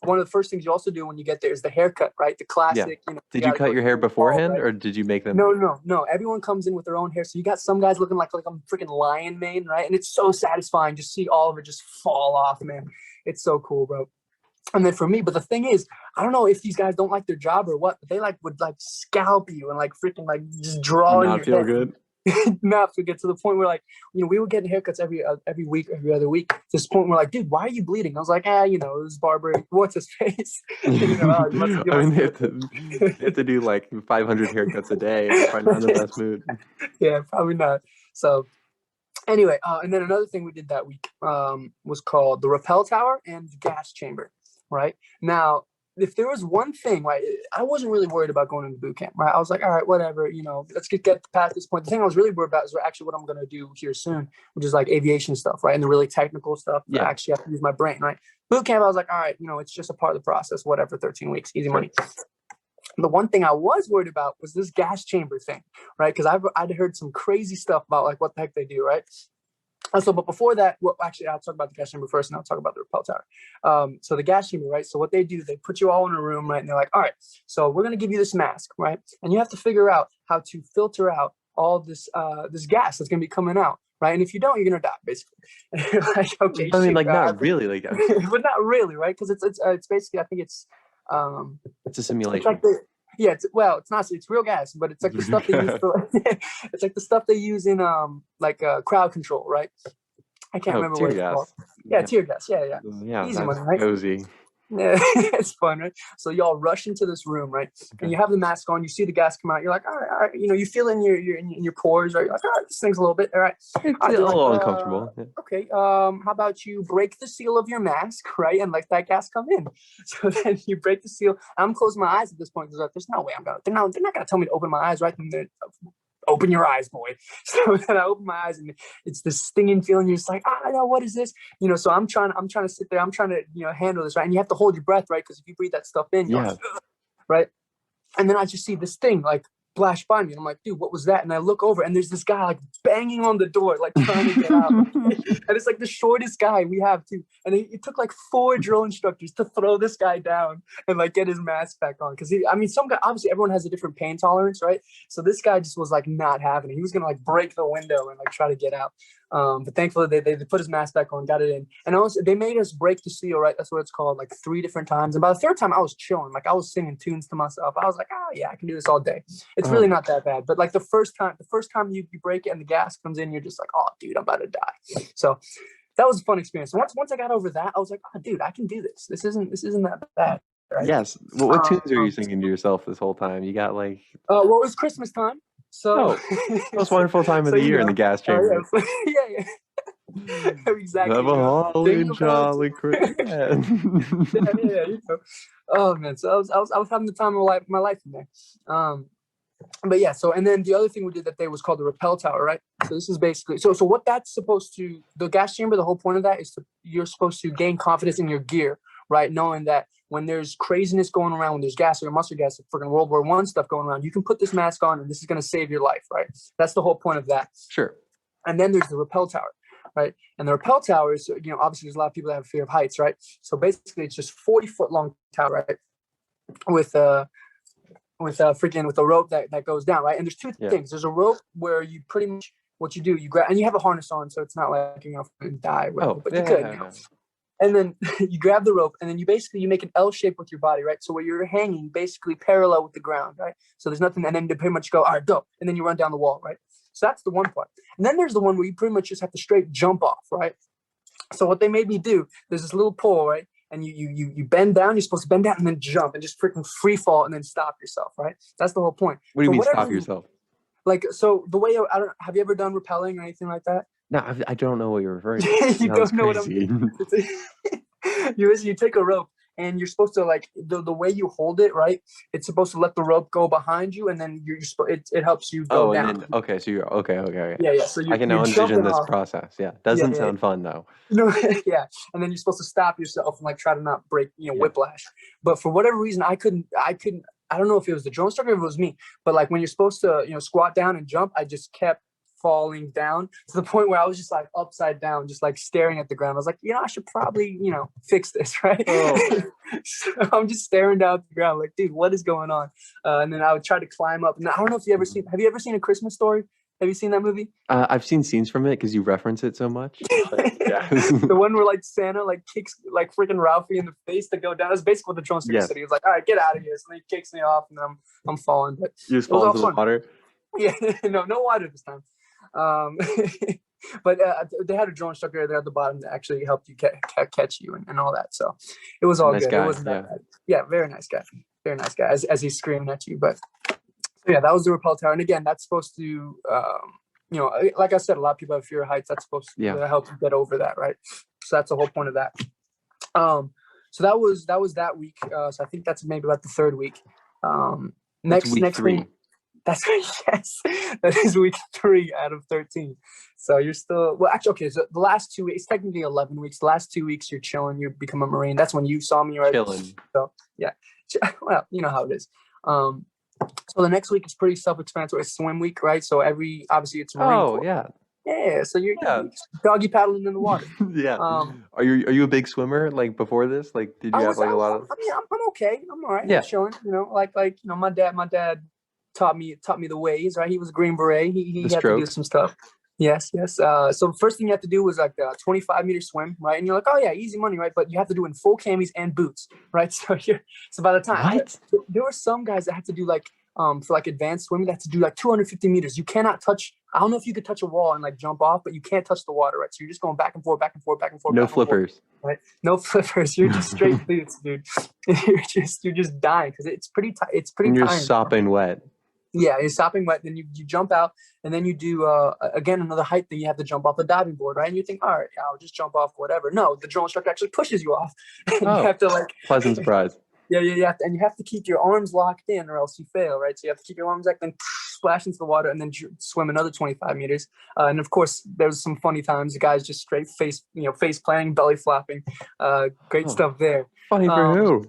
One of the first things you also do when you get there is the haircut, right? The classic. Yeah. Did you cut your hair beforehand, or did you make them? No. Everyone comes in with their own hair. So you got some guys looking like I'm freaking lion mane, right? And it's so satisfying to see all of it just fall off, man. It's so cool, bro. And then for me, but the thing is, I don't know if these guys don't like their job or what, but they would scalp you and freaking just draw in your feel head. Good. Not to get to the point where we were getting haircuts every week, every other week. To this point where dude, why are you bleeding? I was like, this barber, what's his face? I mean, they have to do like 500 haircuts a day. It's probably not in the best mood. Yeah, probably not. So anyway, and then another thing we did that week was called the rappel tower and the gas chamber. Right now, if there was one thing, right, I wasn't really worried about going into boot camp, right? I was like, all right, whatever, let's get past this point. The thing I was really worried about is actually what I'm going to do here soon, which is like aviation stuff, right? And the really technical stuff. Yeah. I actually have to use my brain, right? Boot camp, I was like, all right, it's just a part of the process, whatever, 13 weeks, easy money. The one thing I was worried about was this gas chamber thing, right? Because I'd heard some crazy stuff about what the heck they do, right? So, but before that, actually, I'll talk about the gas chamber first, and I'll talk about the rappel tower. So the gas chamber, right? So what they do, they put you all in a room, right? And they're like, all right, so we're going to give you this mask, right? And you have to figure out how to filter out all this gas that's going to be coming out, right? And if you don't, you're going to die, basically. Okay. I mean, not really, but not really, right? Because it's basically, I think it's a simulation. It's it's not. It's real gas, but it's like the stuff they use it's like the stuff they use in crowd control, right? I can't remember what it's called. Yeah, tear gas. Yeah. Yeah, easy money, right? Cozy. Yeah, it's fun, right? So y'all rush into this room, right? Okay. And you have the mask on. You see the gas come out. You're like, all right, you know, you feel in your pores, right? You're like, all right, this thing's a little bit, all right. It's All right, a they're little like, uncomfortable. Yeah. okay. How about you break the seal of your mask, right, and let that gas come in? So then you break the seal. I'm closing my eyes at this point because like, there's no way I'm gonna. They're not gonna tell me to open my eyes, right? And open your eyes, boy. So then I open my eyes and it's this stinging feeling. You're just like, no, what is this? You know, so I'm trying to sit there. I'm trying to, you know, handle this, right? And you have to hold your breath, right? Because if you breathe that stuff in, you're like, right? And then I just see this thing like flash by me. And I'm like, dude, what was that? And I look over and there's this guy like banging on the door, like trying to get out. And it's like the shortest guy we have too. And it took like 4 drill instructors to throw this guy down and like get his mask back on. Cause I mean, some guy, obviously everyone has a different pain tolerance, right? So this guy just was like not having it. He was going to like break the window and like try to get out. But thankfully they put his mask back on, got it in. And also they made us break the seal, right? That's what it's called, like 3 different times. And by the 3rd time I was chilling. Like I was singing tunes to myself. I was like, oh yeah, I can do this all day. It's really not that bad. But like the first time you break it and the gas comes in, you're just like, oh dude, I'm about to die. So that was a fun experience. And once I got over that, I was like, oh dude, I can do this. This isn't that bad. Right? Yes. Well, what tunes are you singing to yourself this whole time? You got like well, it was Christmas time. So most wonderful time of the year in the gas chamber. Yeah. Exactly. Have a holly jolly Christmas. Yeah. You know. Oh man, so I was having the time of my life in there. But yeah, so and then the other thing we did that day was called the rappel tower, right? So this is basically so what that's supposed to, the gas chamber, the whole point of that is you're supposed to gain confidence in your gear, right? Knowing that when there's craziness going around, when there's gas or mustard gas, freaking World War I stuff going around, you can put this mask on and this is going to save your life, right? That's the whole point of that. Sure. And then there's the rappel tower, right? And the rappel tower is, you know, obviously there's a lot of people that have fear of heights, right? So basically it's just 40-foot long tower, right? With a rope that goes down, right? And there's 2 things. There's a rope where you pretty much, what you do, you grab, and you have a harness on, so it's not like you're gonna die, but you could, you know? And then you grab the rope, and then you make an L shape with your body, right? So where you're hanging, basically parallel with the ground, right? So there's nothing, and then you pretty much go, all right, go, and then you run down the wall, right? So that's the one part. And then there's the one where you pretty much just have to straight jump off, right? So what they made me do, there's this little pole, right? And you bend down, you're supposed to bend down and then jump and just freaking free fall and then stop yourself, right? That's the whole point. What do you mean stop yourself? Like, so the way, have you ever done rappelling or anything like that? No, I don't know what you're referring to. You don't know what I'm saying. You take a rope and you're supposed to, like, the way you hold it, right? It's supposed to let the rope go behind you and then it helps you go down. And then, okay, so you're okay. Yeah. So I can now envision this process. Yeah, doesn't sound fun though. No, yeah. And then you're supposed to stop yourself and like try to not break, whiplash. But for whatever reason, I couldn't. I don't know if it was the drill instructor or if it was me, but like when you're supposed to, squat down and jump, I just kept falling down to the point where I was just like upside down, just like staring at the ground. I was like, I should probably, fix this, right? Oh. So I'm just staring down at the ground, like, dude, what is going on? And then I would try to climb up. And I don't know if have you ever seen A Christmas Story? Have you seen that movie? I've seen scenes from it because you reference it so much. Yeah. The one where like Santa like kicks like freaking Ralphie in the face to go down. That's basically what the drone instructor said. He was like, "All right, get out of here." So then he kicks me off, and then I'm falling. But you just fall into the water. Yeah, no water this time. But they had a drone instructor there at the bottom that actually helped you catch you and all that. So it was all good. Guy. It wasn't that bad. Yeah, very nice guy. Very nice guy. As he's screaming at you, but. So yeah, that was the rappel tower. And again, that's supposed to, like I said, a lot of people have fear of heights. That's supposed to help you get over that, right? So that's the whole point of that. So that was that week. So I think that's maybe about the 3rd week. Next 3. Week, that's yes, that is week 3 out of 13. So you're still actually okay. So the last 2 weeks, technically 11 weeks. The last 2 weeks, you're chilling. You become a Marine. That's when you saw me, right? Chilling. So yeah, well, you know how it is. So the next week is pretty self-explanatory. It's swim week, right? So obviously it's Marine Corps. Yeah. So you're doggy paddling in the water. Yeah. Are you a big swimmer? Like before this, like did you have like a lot of? I mean, I'm okay. I'm all right. Yeah. I'm chilling. My dad taught me the ways. Right. He was a Green Beret. He had to do some stuff. Yes. So the first thing you have to do was like a 25-meter swim, right? And you're like, oh yeah, easy money, right? But you have to do it in full camis and boots, right? So by the time there were some guys that had to do like for like advanced swimming, they have to do like 250 meters. You cannot touch. I don't know if you could touch a wall and like jump off, but you can't touch the water, right? So you're just going back and forth, back and forth, back and forth. No back and forth, flippers. right? No flippers. You're just straight fluids, dude. You're just dying because it's pretty. It's pretty And you're tiring. sopping wet. Yeah, you're sopping wet. Then you jump out, and then you do again another height thing. You have to jump off the diving board, right? And you think, all right, I'll just jump off, whatever. No, the drill instructor actually pushes you off. And you have to like pleasant surprise. Yeah, and you have to keep your arms locked in, or else you fail, right? So you have to keep your arms locked, then splash into the water, and then swim another 25 meters. And of course, there's some funny times. The guys just straight face planting, belly flopping. Great stuff there. Funny for who?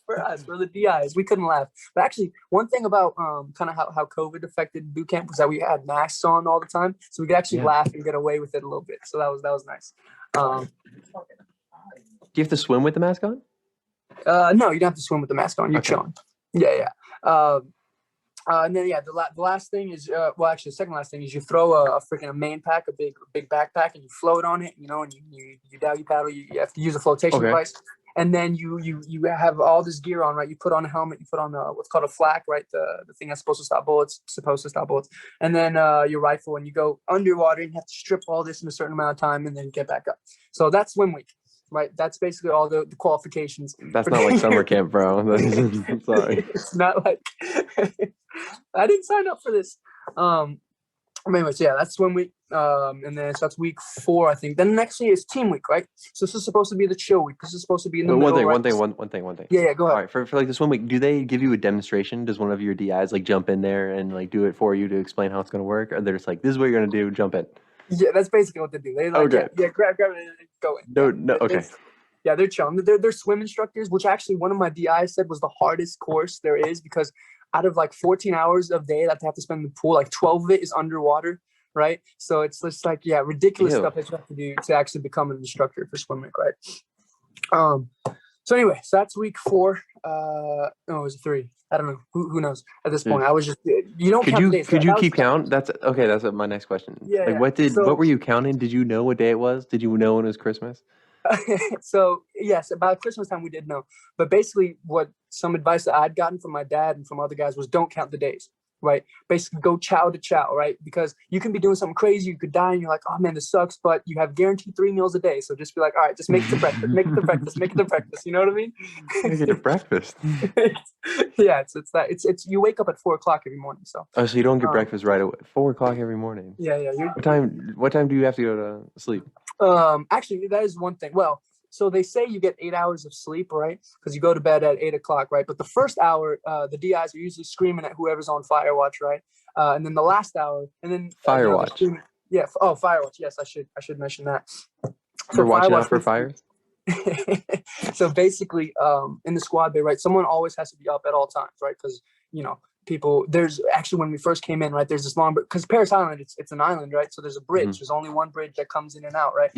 For us, for the DIs, we couldn't laugh. But actually, one thing about kind of how COVID affected boot camp was that we had masks on all the time, so we could actually laugh and get away with it a little bit. So that was nice. Do you have to swim with the mask on? No, you don't have to swim with the mask on. You're chilling. Yeah. And then the last thing is the second last thing is you throw a freaking main pack, a big backpack, and you float on it. And you doggy paddle. You have to use a flotation device. And then you have all this gear on, right? You put on a helmet, you put on what's called a flak, right? The thing that's supposed to stop bullets, and then your rifle, and you go underwater and you have to strip all this in a certain amount of time and then get back up. So that's swim week, right? That's basically all the qualifications. That's not like summer camp, bro. I'm sorry. It's not like I didn't sign up for this. Anyways, that's swim week. And then so that's week 4, I think. Then the next week is team week, right? So this is supposed to be the chill week. This is supposed to be in the middle. One thing. Yeah, go ahead. All right, for like the swim week, do they give you a demonstration? Does one of your DIs like jump in there and like do it for you to explain how it's going to work? Or they're just like, this is what you're going to do, jump in? Yeah, that's basically what they do. They like, grab it and go in. No, okay. Yeah, they're chilling. They're swim instructors, which actually one of my DIs said was the hardest course there is, because out of like 14 hours of day that they have to spend in the pool, like 12 of it is underwater, right? So it's just like, ridiculous stuff that you have to do to actually become an instructor for swim week, right? So anyway, so that's week 4. No, it was 3. I don't know. Who knows at this point? I was just, you don't count days. Could you keep count? That's okay. That's my next question. Yeah. What were you counting? Did you know what day it was? Did you know when it was Christmas? So yes, about Christmas time we did know, but basically what some advice that I'd gotten from my dad and from other guys was don't count the days, right? Basically go chow to chow, right? Because you can be doing something crazy, you could die, and you're like, oh man, this sucks, but you have guaranteed 3 meals a day, so just be like, all right, just make it to breakfast, make it to breakfast, you know what I mean? Make it to breakfast. Yeah, it's you wake up at 4 o'clock every morning, so you don't get breakfast right away. 4 o'clock every morning. Yeah. What time do you have to go to sleep? Actually, that is one thing. Well, so they say you get 8 hours of sleep, right? Because you go to bed at 8 o'clock, right? But the first hour, the DIs are usually screaming at whoever's on fire watch, right? And then the last hour, and then fire watch. Fire watch. Yes, I should mention that. So watching out for fires. So basically, in the squad bay, right? Someone always has to be up at all times, right? Because people, there's actually, when we first came in, right, there's this long, because Paris Island, it's an island, right? So there's a bridge. There's only one bridge that comes in and out, right?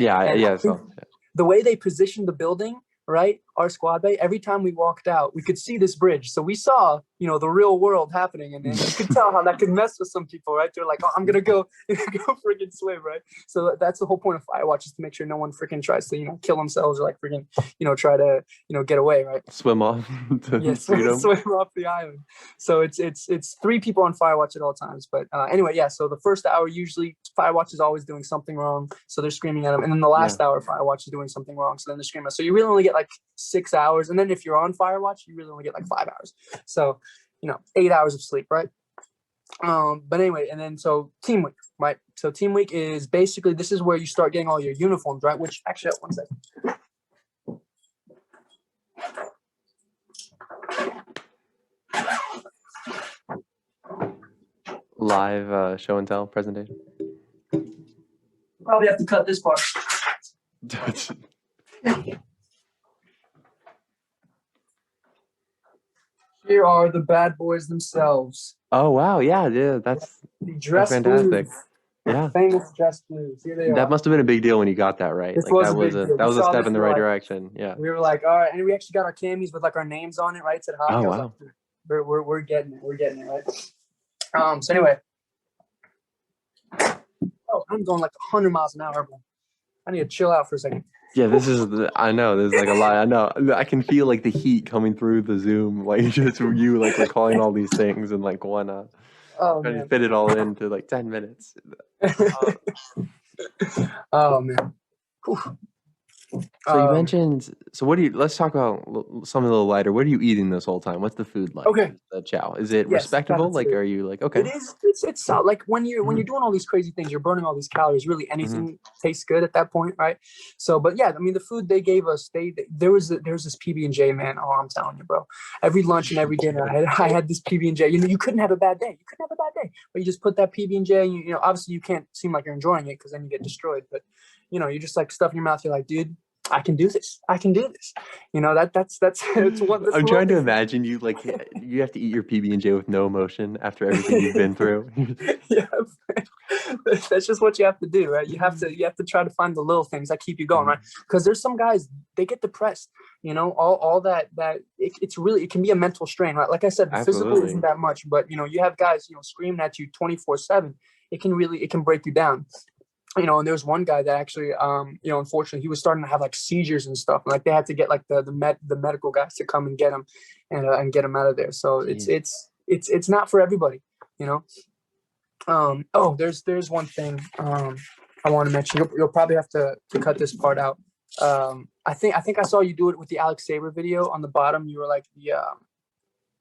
The way they positioned the building, right, our squad bay, every time we walked out, we could see this bridge. So we saw, the real world happening, and you could tell how that could mess with some people, right? They're like, oh, I'm gonna go freaking swim, right? So that's the whole point of fire watch, is to make sure no one freaking tries to, kill themselves or like freaking, try to, get away, right? Swim off to freedom. Swim off the island. So it's 3 people on fire watch at all times. But anyway, so the first hour, usually fire watch is always doing something wrong, so they're screaming at them, and then the last hour, fire watch is doing something wrong, so then they're screaming. So you really only get like 6 hours, and then if you're on fire watch, you really only get like 5 hours. So 8 hours of sleep, right? But anyway, and then so team week, right? So team week is basically, this is where you start getting all your uniforms, right? Which actually, one second. Live show and tell presentation. Probably have to cut this part. Here are the bad boys themselves. Oh wow, yeah, that's the dress fantastic. Blues. Yeah, famous dress blues. Here they are. That must have been a big deal when you got that, right? This like was that a was big deal. that was a step in the right like, direction. Yeah. We were like, all right, and we actually got our camis with like our names on it, right? It said hockey. Oh wow. Like, we're getting it. We're getting it, right? So anyway. Oh, I'm going like 100 miles an hour. I need to chill out for a second. Yeah, this is. I know there's like a lot. I know. I can feel like the heat coming through the Zoom. Like just you like recalling all these things and like wanna Oh trying to man. fit it all into like 10 minutes. Uh, Oh man. Whew. So you mentioned. So what do you? Let's talk about something a little lighter. What are you eating this whole time? What's the food like? Okay. The chow. Is it Yes, respectable? Like, are you like okay? it is. It's like when you're doing all these crazy things, you're burning all these calories. Really, anything tastes good at that point, right? So, but yeah, I mean, the food they gave us, there was this PB&J, man. Oh, I'm telling you, bro. Every lunch and every dinner, I had this PB&J. You know, you couldn't have a bad day. You couldn't have a bad day, but you just put that PB&J. You know, obviously you can't seem like you're enjoying it because then you get destroyed. But you know, you just like stuff in your mouth. You're like, dude, I can do this. I can do this. You know, that's it's one. I'm trying to imagine you like you have to eat your PB&J with no emotion after everything you've been through. Yeah, that's just what you have to do, right? You have to try to find the little things that keep you going, right? Because there's some guys, they get depressed, you know, all that it's really, it can be a mental strain, right? Like I said, the physical isn't that much, but you know, you have guys, you know, screaming at you 24/7. It can break you down. You know, and there's one guy that actually, you know, unfortunately, he was starting to have like seizures and stuff. Like they had to get like the medical guys to come and get him and get him out of there. So it's not for everybody, you know. Oh, there's one thing I want to mention. You'll probably have to cut this part out. I think I saw you do it with the Alex Saber video on the bottom. You were like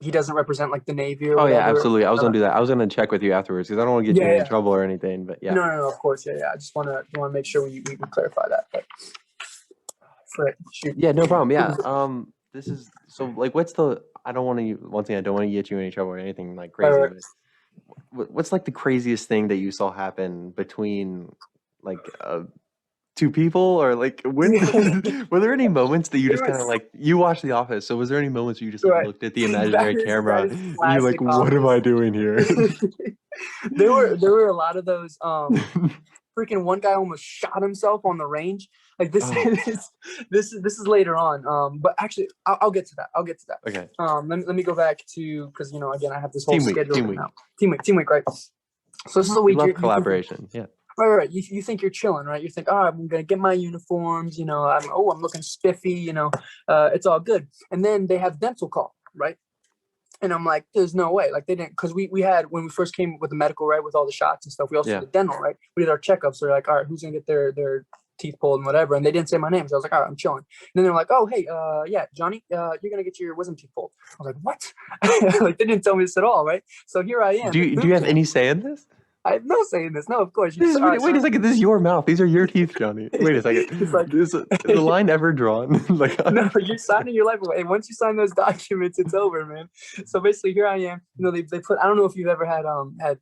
he doesn't represent like the Navy or whatever. Yeah, absolutely. I was gonna do that. I was gonna check with you afterwards because I don't want to get you in trouble or anything. But yeah. No, of course, yeah. I just want to make sure we clarify that. But, shoot. Yeah, no problem. Yeah. This is so like, what's the? I don't want to. One thing, I don't want to get you in any trouble or anything like crazy. Right. But what's like the craziest thing that you saw happen between like two people, or like when were there any moments that you just kind of like you watched The Office? So was there any moments where you just like, looked at the imaginary camera and you're like, what am I doing here? There were a lot of those. Freaking one guy almost shot himself on the range. Like this is later on. But actually, I'll get to that. Okay. Let me go back to, because you know, again, I have this whole schedule now. Team week, right? So this is a week. Love collaboration. Yeah. Right. You think you're chilling, right? You think, oh, I'm gonna get my uniforms. You know, I'm looking spiffy. You know, it's all good. And then they have dental call, right? And I'm like, there's no way. Like they didn't, because we had, when we first came with the medical, right, with all the shots and stuff, we also did dental, right? We did our checkups. So they're like, all right, who's gonna get their teeth pulled and whatever. And they didn't say my name. So I was like, all right, I'm chilling. And then they're like, oh, hey, yeah, Johnny, you're gonna get your wisdom teeth pulled. I was like, what? Like they didn't tell me this at all, right? So here I am. Do you have any say in this? I have no say in this. No, of course. Wait a second. This is your mouth. These are your teeth, Johnny. Wait a second. Like, is the line ever drawn? Like, no, you're signing your life away. And once you sign those documents, it's over, man. So basically, here I am. You know, they put. I don't know if you've ever had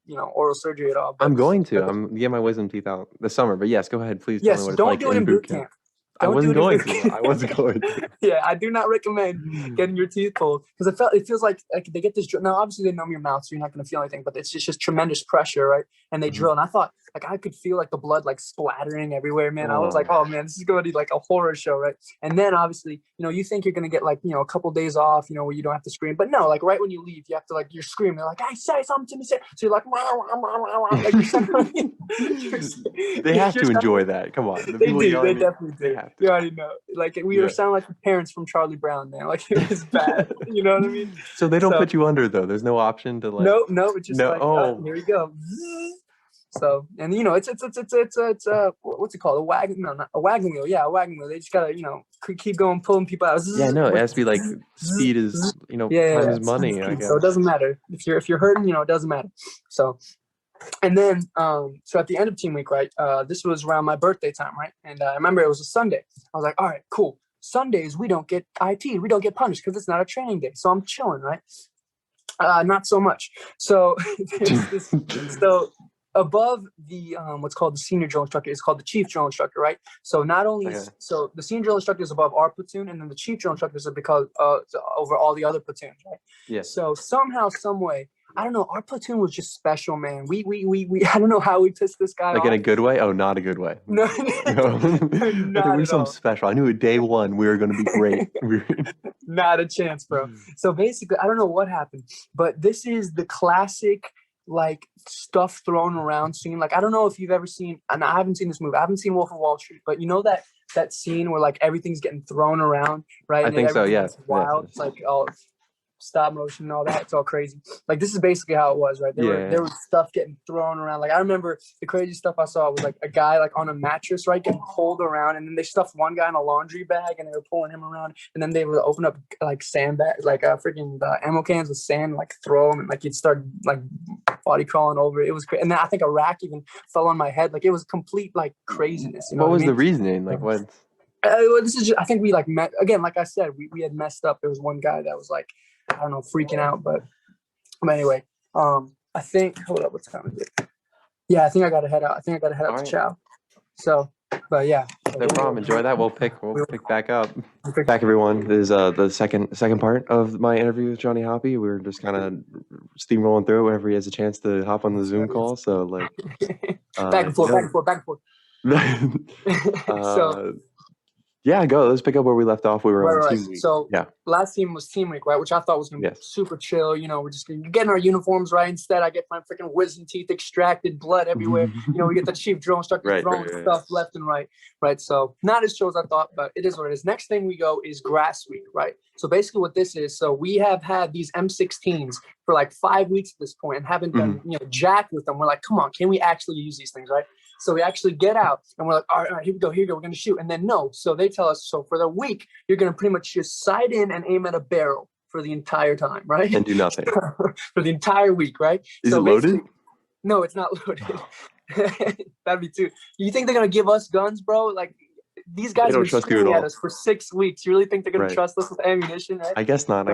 you know, oral surgery at all. But, I'm going to. I'm getting my wisdom teeth out this summer. But yes, go ahead, please. Yes, tell me what don't it's like do it in boot camp. I wasn't going to. I wasn't going to. Yeah, I do not recommend getting your teeth pulled, because it feels like they get this. Now, obviously, they numb your mouth, so you're not going to feel anything. But it's just tremendous pressure, right? And they drill, and I thought, like, I could feel like the blood like splattering everywhere, man. I was like, oh man, this is going to be like a horror show, right? And then obviously, you know, you think you're going to get like, you know, a couple days off, you know, where you don't have to scream, but no, like right when you leave, you have to, like, you're screaming. They're like, hey, say something to me, say. So you're like, wah, wah, wah, wah, wah. Like they have to enjoy that. Come on, they do. They definitely do. You already know. Like we were sounding like the parents from Charlie Brown, man. Like it was bad. You know what I mean? So they don't put you under though. There's no option to like. No. It's just like, here we go. So, and you know, it's what's it called? A wagon? No, not a wagon wheel. Yeah, a wagon wheel. They just gotta, you know, keep going, pulling people out. Yeah, no, it has to be like speed is, you know, time is money. I guess. So it doesn't matter if you're hurting, you know, it doesn't matter. So, and then so at the end of team week, right? This was around my birthday time, right? And I remember it was a Sunday. I was like, all right, cool. Sundays we don't get IT, we don't get punished because it's not a training day. So I'm chilling, right? Not so much. So so above the what's called the senior drill instructor is called the chief drill instructor, right? So not only so the senior drill instructor is above our platoon, and then the chief drill instructors are because over all the other platoons, right? Yes. So somehow, some way, I don't know, our platoon was just special, man. We I don't know how we pissed this guy off. In a good way? Oh, not a good way. No. We're something special. I knew at day one we were going to be great. Not a chance, bro. So basically, I don't know what happened, but this is the classic, like, stuff thrown around scene. Like, I don't know if you've ever seen, and I haven't seen this movie. I haven't seen Wolf of Wall Street, but you know that that scene where like everything's getting thrown around, right? I think so. Yeah. It's wild. Yes. It's like all stop motion and all that. It's all crazy. Like this is basically how it was, right? There was stuff getting thrown around. Like I remember the crazy stuff I saw was like a guy like on a mattress, right, getting pulled around, and then they stuffed one guy in a laundry bag and they were pulling him around, and then they would open up like sandbags, like freaking ammo cans with sand, like throw them, and like you'd start like body crawling over it. It was crazy. And then I think a rack even fell on my head. Like it was complete like craziness. You know what was I mean? the reasoning? Like what? This is just, I think we like met again. Like I said, we had messed up. There was one guy that was like, I don't know, freaking out. But anyway, I think, hold up, what time is it? Yeah, I think I got to head out. To Chow. So, but yeah. No problem. Enjoy that. We'll pick back up. Back, everyone. This is the second part of my interview with Jonny Hoppe. We were just kind of steamrolling through it whenever he has a chance to hop on the Zoom call. So like back and forth. So yeah, go. Let's pick up where we left off. We were on team week. So last team was team week, right? Which I thought was gonna be super chill. You know, we're just getting our uniforms right. Instead, I get my freaking wisdom teeth extracted, blood everywhere. You know, we get the chief drill instructor throwing stuff left and right. So not as chill as I thought, but it is what it is. Next thing we go is grass week, right? So basically what this is, so we have had these M16s for like 5 weeks at this point and haven't done, jack with them. We're like, come on, can we actually use these things, right? So we actually get out and we're like, all right, here we go, we're going to shoot. And then no, so they tell us, so for the week, you're going to pretty much just sight in and aim at a barrel for the entire time, right? And do nothing. For the entire week, right? Is it loaded? No, it's not loaded. That'd be too. You think they're going to give us guns, bro? Like, these guys are shooting at us for 6 weeks. You really think they're going to trust us with ammunition, right? I guess not.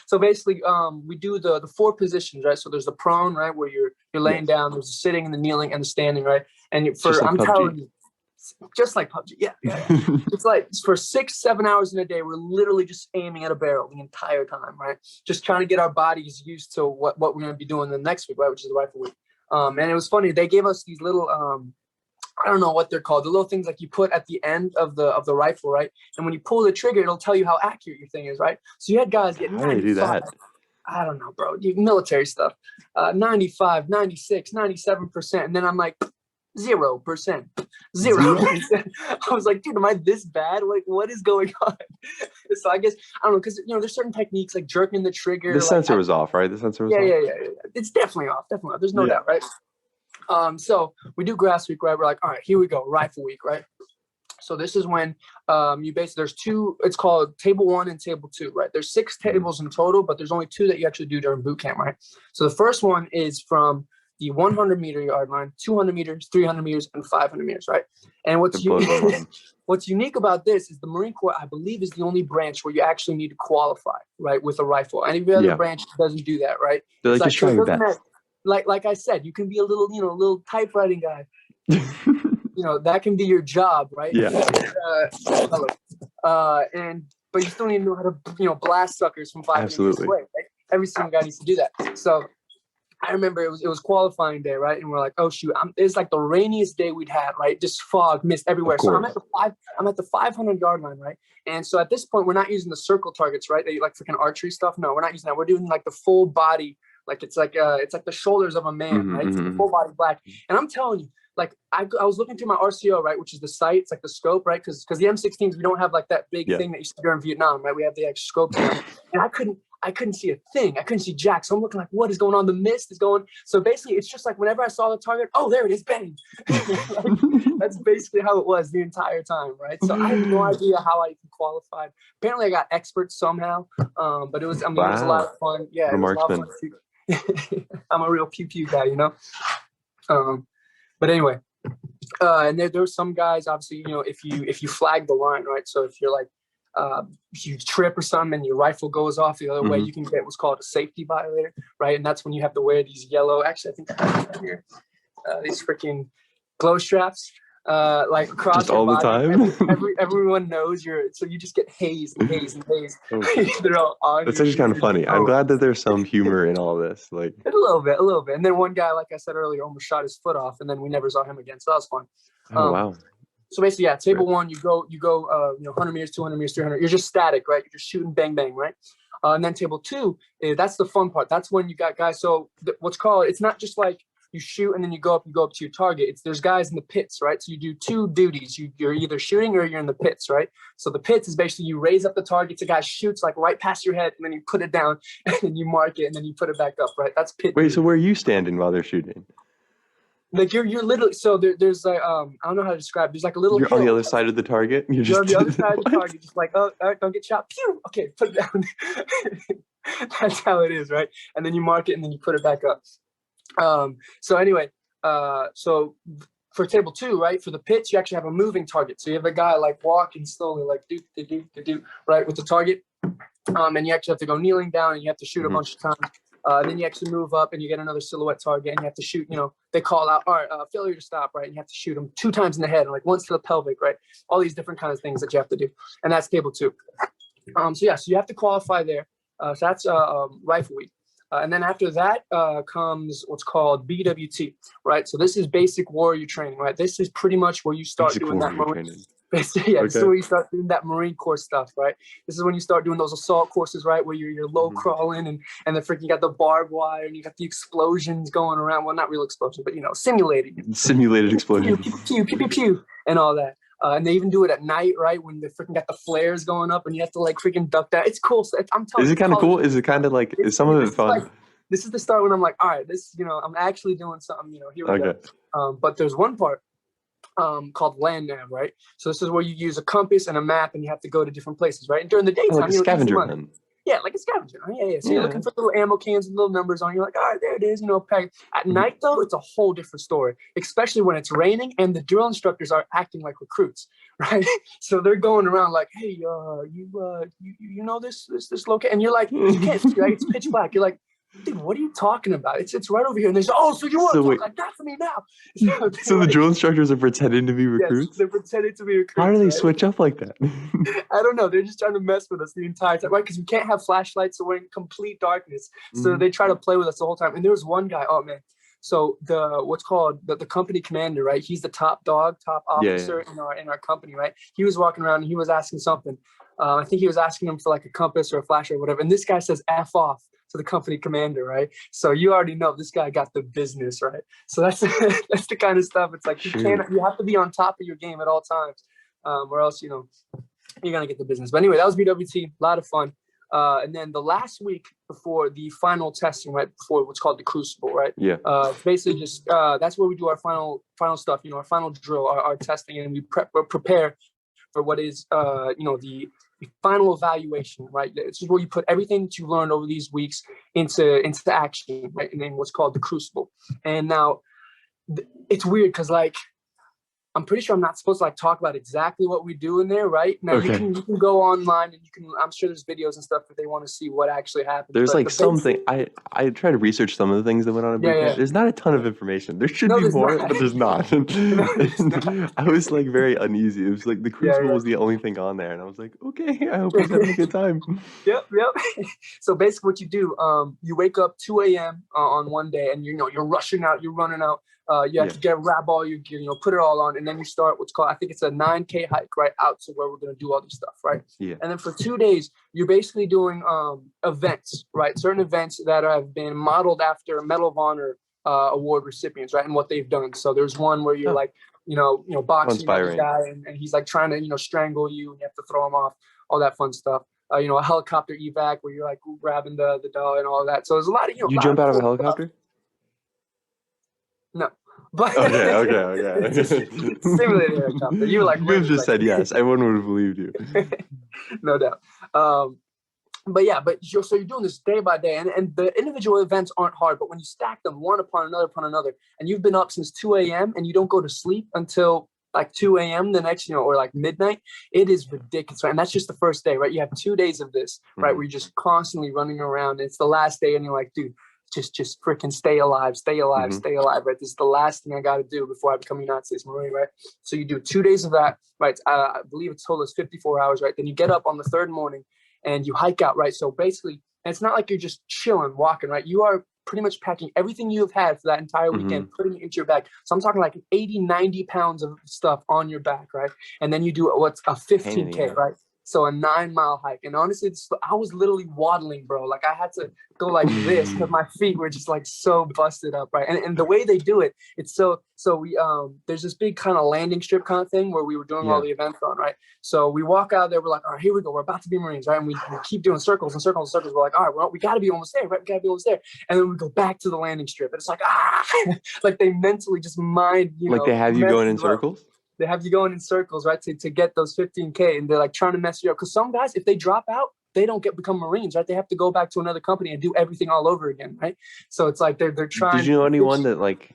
So basically, we do the 4 positions, right? So there's the prone, right, where you're laying down. There's the sitting and the kneeling and the standing, right? And I'm telling you, just like PUBG, yeah. It's like for 6-7 hours in a day, we're literally just aiming at a barrel the entire time, right? Just trying to get our bodies used to what we're going to be doing the next week, right? Which is the rifle week. And it was funny. They gave us these little I don't know what they're called. The little things like you put at the end of the rifle, right? And when you pull the trigger, it'll tell you how accurate your thing is, right? So you had guys get 95. How do they do that? I don't know, bro. Military stuff. 95, 96, 97%. And then I'm like, 0%. 0%. I was like, dude, am I this bad? Like, what is going on? So I guess, I don't know, because, there's certain techniques like jerking the trigger. The sensor was off, right? The sensor was off? Yeah. It's definitely off. There's no doubt, right? So we do grass week, right? We're like, all right, here we go, rifle week, right? So this is when there's 2, it's called table 1 and table 2, right? There's 6 tables in total, but there's only 2 that you actually do during boot camp, right? So the first one is from the 100-meter yard line, 200 meters, 300 meters, and 500 meters, right? And what's unique about this is the Marine Corps, I believe, is the only branch where you actually need to qualify, right, with a rifle. Any other branch doesn't do that, right? They're like, just try your best. Like I said, you can be a little typewriting guy. That can be your job, right? Yeah. But you still need to know how to, blast suckers from 500 meters away. Right? Every single guy needs to do that. So I remember it was qualifying day, right? And we're like, oh shoot, it's like the rainiest day we'd had, right? Just fog, mist everywhere. So I'm at the 500 yard line, right? And so at this point, we're not using the circle targets, right? They like freaking archery stuff. No, we're not using that. We're doing like the full body. Like it's like the shoulders of a man, right? It's like full body black. And I'm telling you, like I was looking through my RCO, right, which is the sight, it's like the scope, right? Because the M16s, we don't have like that big thing that you see during Vietnam, right? We have the like, scope, and I couldn't see a thing. I couldn't see jack. So I'm looking like, what is going on? The mist is going. So basically, it's just like whenever I saw the target, oh, there it is, bang. That's basically how it was the entire time, right? So I have no idea how I even qualified. Apparently, I got expert somehow, but it was a lot of fun. Yeah, it was a lot of fun too. I'm a real pew guy, but anyway, and there were some guys, obviously, if you flag the line, right? So if you're like, if you trip or something and your rifle goes off the other way, you can get what's called a safety violator, right? And that's when you have to wear these yellow, actually, I think I have them here, these freaking glow straps. Like across just all body. The time. Everyone knows so you just get hazed. They're all on. That's actually kind of funny. I'm glad that there's some humor in all this. Like a little bit. And then one guy, like I said earlier, almost shot his foot off, and then we never saw him again. So that was fun. Oh wow. So basically, table 1, you go 100 meters, 200 meters, 300. You're just static, right? You're just shooting, bang, bang, right? And then table 2, that's the fun part. That's when you got guys. So what's called, it's not just like you shoot, and then you go up to your target. There's guys in the pits, right? So you do 2 duties. You're either shooting or you're in the pits, right? So the pits is basically you raise up the target, the guy shoots like right past your head, and then you put it down, and then you mark it, and then you put it back up, right? That's pit. Wait, so where are you standing while they're shooting? Like you're literally, so there's like I don't know how to describe. There's like a little. You're hill. on the other side of the target. You're on the other side of the target, just like, oh, don't get shot. Pew! Okay, put it down. That's how it is, right? And then you mark it, and then you put it back up. So anyway, so for table 2, right, for the pits, you actually have a moving target. So you have a guy like walking slowly, like do, right, with the target. And you actually have to go kneeling down, and you have to shoot a bunch of times. Then you actually move up, and you get another silhouette target, and you have to shoot. They call out, all right, failure to stop, right? And you have to shoot them 2 times in the head, and like once to the pelvic, right? All these different kinds of things that you have to do, and that's table 2. So you have to qualify there. So that's rifle week. And then after that comes what's called BWT, right? So this is basic warrior training, right? This is pretty much where you start doing that Marine. This is where you start doing that Marine Corps stuff, right? This is when you start doing those assault courses, right? Where you're low crawling and the freaking got the barbed wire and you got the explosions going around. Well, not real explosions, but simulated explosions. Pew, pew, pew, pew, pew, pew, and all that. And they even do it at night, right? When they freaking got the flares going up and you have to like freaking duck that. It's cool. So I'm telling you. Is it kind of cool? Is it kind of like, is some of it fun? Like, this is the start when I'm like, all right, this, I'm actually doing something, here we go. But there's one part called land nav, right? So this is where you use a compass and a map and you have to go to different places, right? And during the daytime, like a scavenger hunt. Yeah, like a scavenger. Yeah. So you're looking for little ammo cans and little numbers on. You're like, all right, there it is. Pack. At night though, it's a whole different story. Especially when it's raining and the drill instructors are acting like recruits, right? So they're going around like, hey, you know this location, and you're like, you can't see, right? It's pitch black. You're like, dude, what are you talking about? It's right over here. And they say, oh, so you want to talk like that to me now? So the drill instructors are pretending to be recruits? Yes, they're pretending to be recruits. How do they switch up like that? I don't know. They're just trying to mess with us the entire time, right? Because we can't have flashlights, so we're in complete darkness. So they try to play with us the whole time. And there was one guy, oh, man. So the company commander, right? He's the top officer in our company, right? He was walking around and he was asking something. I think he was asking him for like a compass or a flashlight or whatever. And this guy says F off to the company commander, right? So you already know this guy got the business, right? So that's that's the kind of stuff. It's like you have to be on top of your game at all times, or else you're gonna get the business. But anyway, that was BWT, a lot of fun. And then the last week before the final testing, right before what's called the Crucible, right? Yeah. Basically, just that's where we do our final stuff. Our final drill, our testing, and we prepare for what is the final evaluation, right? This is where you put everything that you learned over these weeks into action, right? And then what's called the Crucible. And now it's weird because like I'm pretty sure I'm not supposed to like talk about exactly what we do in there, right? Now you can go online and I'm sure there's videos and stuff if they want to see what actually happened. There's like something I try to research some of the things that went on at Bootcamp. There's not a ton of information. There should be more, but there's not. I was like very uneasy. It was like the Crucible was the only thing on there, and I was like, okay, I hope he's having a good time. Yep. So basically, what you do, you wake up 2 a.m. On one day, and you're rushing out, you're running out. You have to grab all your gear, put it all on, and then you start what's called, I think it's a 9K hike, right, out to where we're going to do all this stuff, right? Yeah. And then for 2 days, you're basically doing events, right? Certain events that have been modeled after Medal of Honor award recipients, right, and what they've done. So there's one where you're like, boxing with a guy, and he's like trying to, strangle you, and you have to throw him off, all that fun stuff. A helicopter evac where you're like grabbing the dog and all that. So there's a lot of, You jump out of a helicopter? No, but okay. Simulated helicopter. You were like, you just said yes. Everyone would have believed you. No doubt. But so you're doing this day by day, and the individual events aren't hard, but when you stack them one upon another, and you've been up since 2 a.m. and you don't go to sleep until like 2 a.m. the next, or like midnight, it is ridiculous, right? And that's just the first day, right? You have 2 days of this, right? Where you're just constantly running around. And it's the last day, and you're like, dude, just freaking stay alive, right? This is the last thing I got to do before I become a United States Marine, right? So you do 2 days of that, right? I believe it's total is 54 hours, right? Then you get up on the third morning and you hike out, right? So basically, and it's not like you're just chilling, walking, right? You are pretty much packing everything you have had for that entire weekend, putting it into your bag. So I'm talking like 80, 90 pounds of stuff on your back, right? And then you do what's a 15K, right? So a 9-mile hike. And honestly, I was literally waddling, bro. Like I had to go like this because my feet were just like so busted up, right? And the way they do it, it's so we there's this big kind of landing strip kind of thing where we were doing all the events on, right? So we walk out there, we're like, all right, here we go, we're about to be Marines, right? And we keep doing circles and circles and circles. We're like, all right, well, we got to be almost there, right? We got to be almost there. And then we go back to the landing strip, and it's like like they mentally just mind, like they have you going in circles. They have you going in circles, right, to get those 15K, and they're like trying to mess you up. Because some guys, if they drop out, they don't become Marines, right? They have to go back to another company and do everything all over again, right? So it's like they're trying. Did you know anyone that like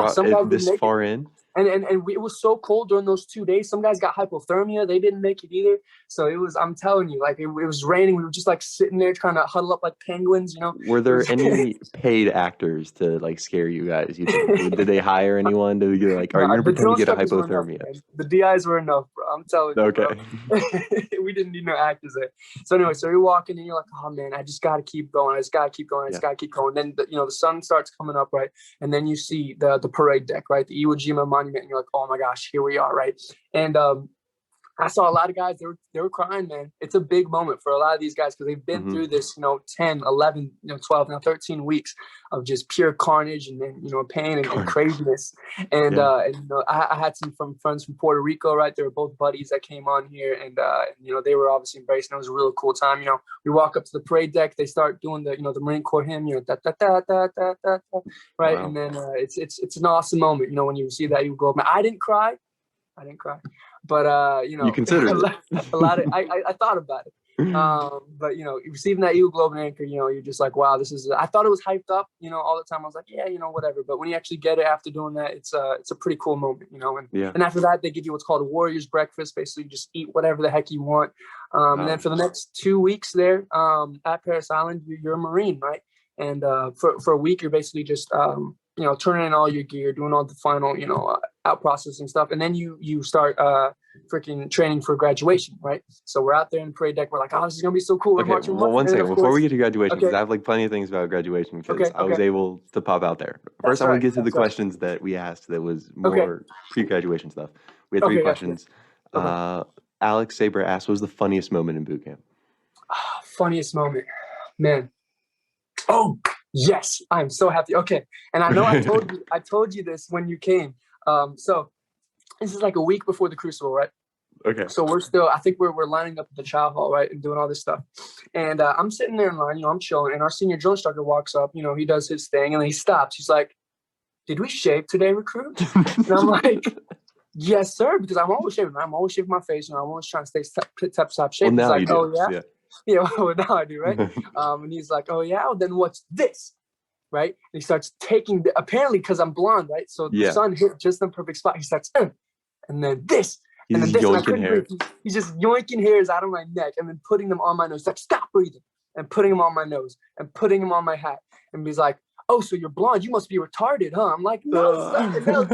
some guys this far in? And it was so cold during those 2 days. Some guys got hypothermia. They didn't make it either. So it was, I'm telling you, like it was raining. We were just like sitting there trying to huddle up like penguins, you know. Were there any paid actors to like scare you guys? Did they hire anyone to get like, all right, you're going to pretend to get a hypothermia? Enough, the DIs were enough, bro. I'm telling you. Okay. We didn't need no actors there. So anyway, so you're walking and you're like, oh man, I just got to keep going. I just got to keep going. I just got to keep going. Then, the sun starts coming up, right? And then you see the parade deck, right? The Iwo Jima monument. And you're like, oh my gosh, here we are, right? And I saw a lot of guys, they were crying, man. It's a big moment for a lot of these guys because they've been through this, 10, 11, 12, now 13 weeks of just pure carnage and then, pain and craziness. And, I had some friends from Puerto Rico, right? They were both buddies that came on here and they were obviously embracing. It was a really cool time. We walk up to the parade deck, they start doing the, the Marine Corps hymn, da, da, da, da, da, da, right? Wow. And then it's an awesome moment, when you see that, you go, man, I didn't cry, but you considered a lot of I thought about it. But receiving that Eagle Globe and Anchor, you're just like, wow, this is. I thought it was hyped up, all the time. I was like, yeah, whatever. But when you actually get it after doing that, it's a pretty cool moment, And after that, they give you what's called a Warrior's Breakfast. Basically, you just eat whatever the heck you want. And then for the next 2 weeks there, at Parris Island, you're a Marine, right? And for a week, you're basically just turning in all your gear, doing all the final, out processing stuff. And then you start freaking training for graduation, right? So we're out there in the parade deck. We're like, oh, this is going to be so cool. We're marching. Well, one second. Before we get to graduation, because I have like plenty of things about graduation because I was able to pop out there. First, I want to get to the questions that we asked that was more pre-graduation stuff. We had 3 questions. Alex Saber asked, what was the funniest moment in boot camp? Funniest moment? Man. Oh, yes, I'm so happy. Okay, and I know I told you this when you came. So this is like a week before the Crucible, right? Okay. So I think we're lining up at the chow hall, right, and doing all this stuff. And I'm sitting there in line, I'm chilling, and our senior drill instructor walks up, he does his thing, and then he stops. He's like, "Did we shave today, recruit?" And I'm like, "Yes, sir," because I'm always shaving. I'm always shaving my face, I'm always trying to stay top shape. Well, now he's like, "Oh yeah." Well, now I do, right? And he's like, "Oh yeah, well, then what's this?" Right? And he starts taking apparently because I'm blonde, right? So the sun hit just the perfect spot. He starts, and then this, and then this. And he's just yoinking hairs out of my neck and then putting them on my nose. He's like, "Stop breathing," and putting them on my nose and putting them on my hat. And he's like, "Oh, so you're blonde? You must be retarded, huh?" I'm like, "No, no."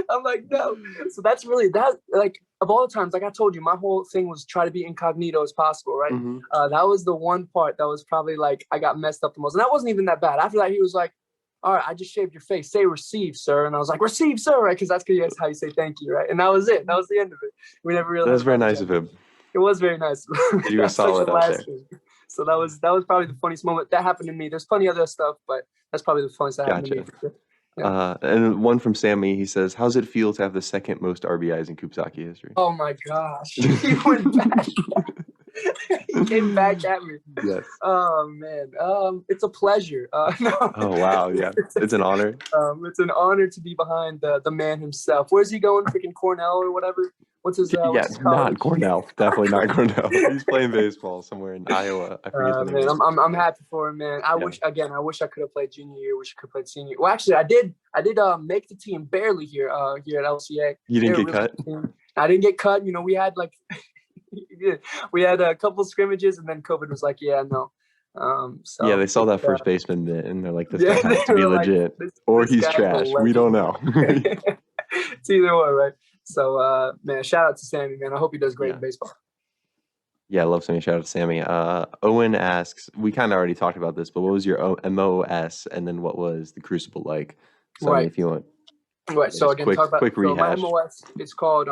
I'm like, no. So that's really that. Like of all the times, like I told you, my whole thing was try to be incognito as possible, right? That was the one part that was probably like I got messed up the most, and that wasn't even that bad. After that, he was like, "All right, I just shaved your face. Say receive, sir." And I was like, "Receive, sir," right? Because that's how you say thank you, right? And that was it. That was the end of it. We never really. That was very nice of him. It was very nice. You were solid out there. So that was probably the funniest moment that happened to me. There's plenty of other stuff, but that's probably the funniest that happened to me. Yeah. And one from Sammy, he says, "How's it feel to have the second most RBIs in Kupsaki history?" Oh my gosh, he went back. He came back at me. Yes. Oh man, it's a pleasure. No. Oh wow, yeah, it's an honor. It's an honor to be behind the man himself. Where's he going? Freaking Cornell or whatever. What's his? Not Cornell. Definitely not Cornell. He's playing baseball somewhere in Iowa. I forget the name. Man, I'm happy for him, man. I wish I could have played junior year. Wish I could have played senior. Well, actually, I did make the team barely here at LCA. You didn't get cut? I didn't get cut. We had like we had a couple scrimmages, and then COVID was like, yeah, no. So yeah, they saw that first baseman and they're like, this guy has to be legit, or he's trash. We don't know. It's either one, right? So, man, shout out to Sammy, man. I hope he does great in baseball. Yeah, I love Sammy. Shout out to Sammy. Owen asks, we kind of already talked about this, but what was your MOS, and then what was the Crucible like? So if you want. Right. So again, talk about quick rehash. So my MOS is called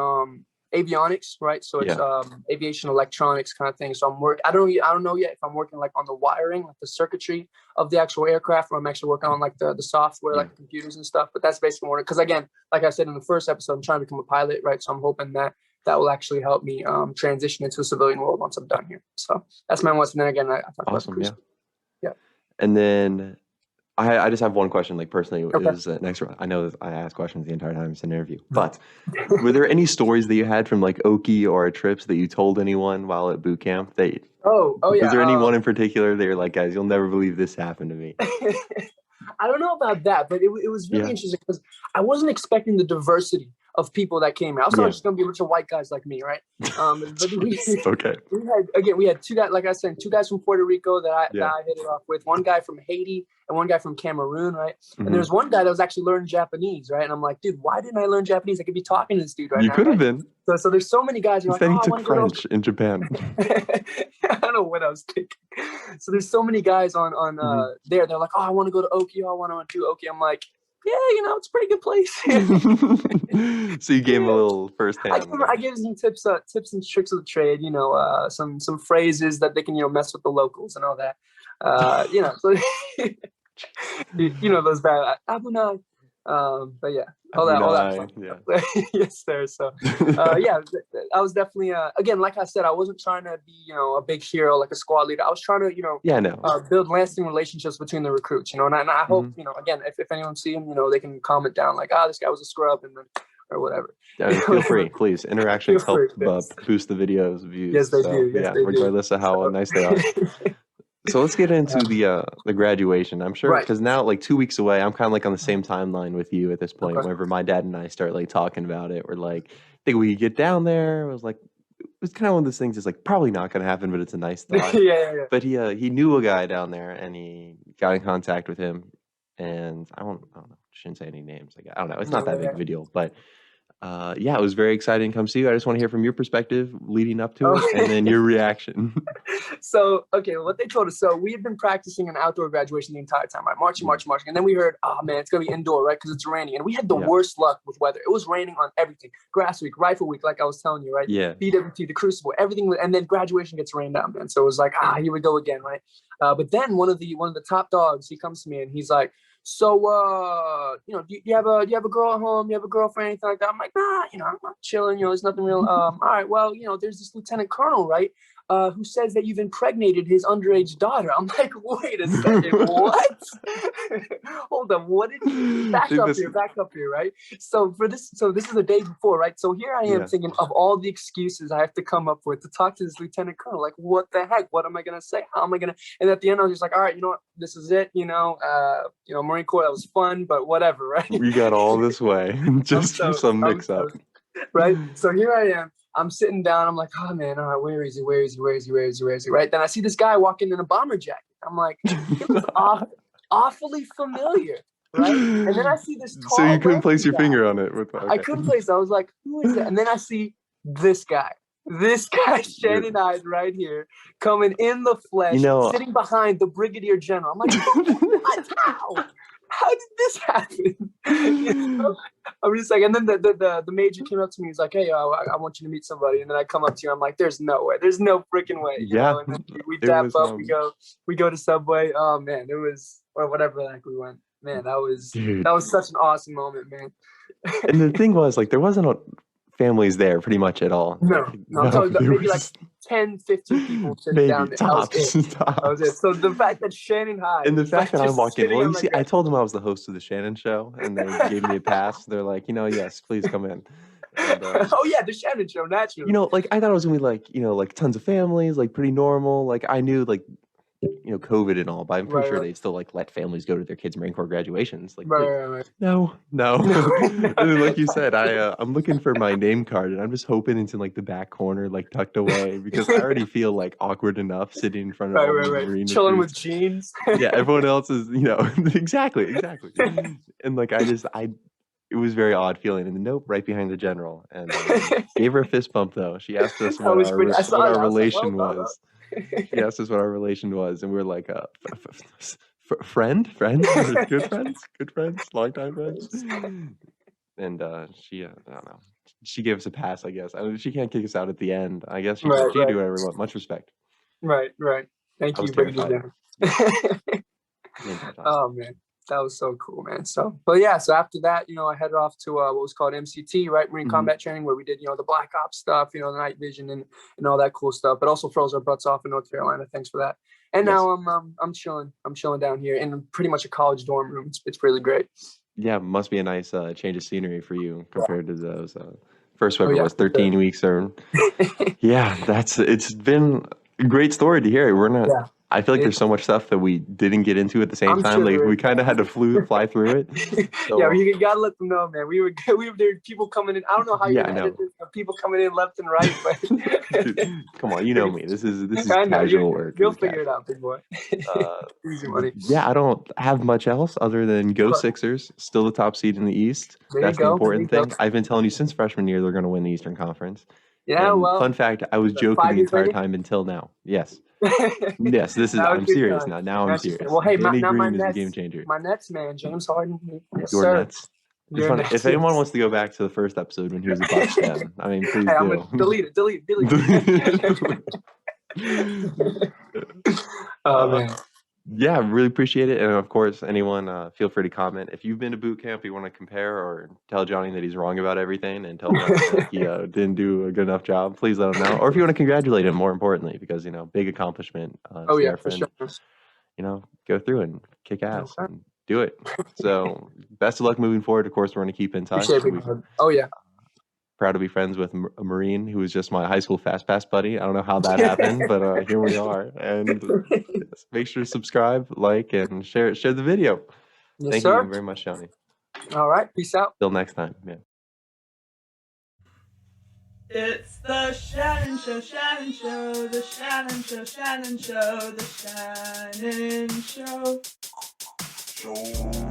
avionics, right? So it's Yeah. aviation electronics kind of thing. So I don't know yet if I'm working like on the wiring, like the circuitry of the actual aircraft, or I'm actually working on like the software, like the computers and stuff. But that's basically what, because again, like I said in the first episode, I'm trying to become a pilot, right? So I'm hoping that will actually help me transition into the civilian world once I'm done here. So that's my wants. And then again, I talk about the cruise. Yeah. And then I just have one question, like personally, Okay. is next. I know that I ask questions the entire time it's an interview, but were there any stories that you had from like Oki or trips that you told anyone while at boot camp? That oh yeah. Was there anyone in particular that you're like, guys, you'll never believe this happened to me? I don't know about that, but it was really interesting because I wasn't expecting the diversity of people that came out. I was thought it was just gonna be a bunch of white guys like me, right? But we had two guys, like I said, two guys from Puerto Rico that I hit it off with, one guy from Haiti and one guy from Cameroon, right? Mm-hmm. And there's one guy that was actually learning Japanese, right? And I'm like, dude, why didn't I learn Japanese? I could be talking to this dude right now. You could have been. So there's so many guys. You're Instead, like, he took French in Japan. I don't know what I was thinking. So there's so many guys on there. They're like, oh, I want to go to Oki. I want to do Oki. I'm like, yeah, it's a pretty good place. So you gave him a little first hand. I gave some tips and tricks of the trade. Some phrases that they can mess with the locals and all that. So those bad abunai. But yeah, all that fun stuff. Yes, sir. So I was definitely again, like I said, I wasn't trying to be a big hero like a squad leader. I was trying to build lasting relationships between the recruits, and I hope again, if anyone see him, they can comment down like, this guy was a scrub, and then or whatever. Feel free, please. Interactions help boost the videos views. Yes, they do. Yes, they regardless of how nice they are. So let's get into the graduation. I'm sure because now, like 2 weeks away, I'm kind of like on the same timeline with you at this point. Okay. Whenever my dad and I start like talking about it, we're like, I think we could get down there. It was kind of one of those things. It's like probably not going to happen, but it's a nice thought. Yeah. But he knew a guy down there, and he got in contact with him. And I don't know. Shouldn't say any names. Like I don't know. It's not that big of a deal, but. It was very exciting to come see you. I just want to hear from your perspective leading up to it and then your reaction. So, what they told us. So we had been practicing an outdoor graduation the entire time, right? Marching. And then we heard, oh man, it's going to be indoor, right? Because it's raining. And we had the worst luck with weather. It was raining on everything. Grass week, rifle week, like I was telling you, right? Yeah. BWT, the Crucible, everything. And then graduation gets rained out, man. So it was like, here we go again, right? But then one of the top dogs, he comes to me and he's like, so, do you have a girl at home? You have a girlfriend, anything like that? I'm like, nah, I'm not chilling. There's nothing real. All right, well, there's this lieutenant colonel, right? Who says that you've impregnated his underage daughter. I'm like, wait a second, what? Hold on, what did you back up here, right? So this is the day before, right? So here I am thinking of all the excuses I have to come up with to talk to this lieutenant colonel. Like, what the heck? What am I gonna say? How am I gonna? And at the end, I was just like, all right, you know what? This is it. Marine Corps, that was fun, but whatever, right? We got all this way just for some mix up, right? So here I am. I'm sitting down. I'm like, oh man, all right, where is he? Right. Then I see this guy walking in a bomber jacket. I'm like, it was awfully familiar. Right. And then I see this tall. So you couldn't place your finger on it. I couldn't place it. I was like, who is that? And then I see this guy, Shanon eyes right here, coming in the flesh, sitting behind the brigadier general. I'm like, what? How did this happen? I'm just like, and then the major came up to me. He's like, hey, I want you to meet somebody. And then I come up to you. I'm like, there's no way. There's no freaking way. And then we dap up. We go to Subway. Oh man, it was whatever the heck we went. Man, that was such an awesome moment, man. And the thing was, like, there wasn't families there pretty much at all. No. So maybe like 10, 15 people sitting down there. Tops. That was it. So the fact that Shanon High and the fact that I'm walking, well, you see, I told them I was the host of the Shanon Show, and they gave me a pass. They're like, yes, please come in. And, the Shanon Show, naturally. Like I thought it was gonna be like tons of families, like pretty normal. Like I knew COVID and all, but I'm pretty sure they'd still let families go to their kids' Marine Corps graduations. Like, no. And then, like you said, I'm looking for my name card, and I'm just hoping it's in the back corner, tucked away, because I already feel awkward enough sitting in front of all the Marine chilling recruits. With jeans. Yeah, everyone else is, exactly. And it was very odd feeling. And the nope, right behind the general, and gave her a fist bump though. She asked us what our relation was. He asked us what our relation was, and we were like, friend, good friends, long time friends. and she, I don't know, she gave us a pass, I guess. I mean, she can't kick us out at the end. I guess she can do whatever we want. Much respect. Right. Thank I you was for bringing terrified. it down. Oh man, that was so cool, man. So, but yeah, so after that, I headed off to what was called MCT, right, Marine Combat Training, where we did, the Black Ops stuff, the night vision and all that cool stuff. But also froze our butts off in North Carolina. Thanks for that. And now I'm chilling. I'm chilling down here in pretty much a college dorm room. It's really great. Yeah, must be a nice change of scenery for you compared to those first whatever it was 13 weeks or it's been a great story to hear. We're not I feel like there's so much stuff that we didn't get into at the same time. Like we kind of had to fly through it. So, yeah, you gotta let them know, man. We were there were people coming in. I don't know how you're gonna edit this, but people coming in left and right. But dude, come on, you know me. This is casual work. You'll figure it out, big boy. Easy money. Yeah, I don't have much else other than go Sixers. Still the top seed in the East. That's the important thing. I've been telling you since freshman year they're going to win the Eastern Conference. Yeah, and fun fact, I was joking the entire time until now. Yes. Yes, this is. I'm serious now. Now I'm serious. Well, hey, Danny now Green my is a game changer. My Nets, man, James Harden. Yes, Your sir. Nets. If anyone wants to go back to the first episode when he was a Bucks fan, I mean, please do. I'm gonna delete it. Oh man. Yeah, really appreciate it. And of course, anyone, feel free to comment. If you've been to boot camp, you want to compare or tell Jonny that he's wrong about everything and tell him that he didn't do a good enough job, please let him know. Or if you want to congratulate him, more importantly, because, big accomplishment. See our friends, go through and kick ass and do it. So best of luck moving forward. Of course, we're going to keep in touch. Proud to be friends with a Marine who was just my high school fast pass buddy. I don't know how that happened, but here we are. And make sure to subscribe, like, and share the video. Thank you very much, Jonny. All right, peace out. Till next time. Yeah. It's the Shanon Show, Shanon Show, the Shanon Show, Shanon Show, the Shanon Show.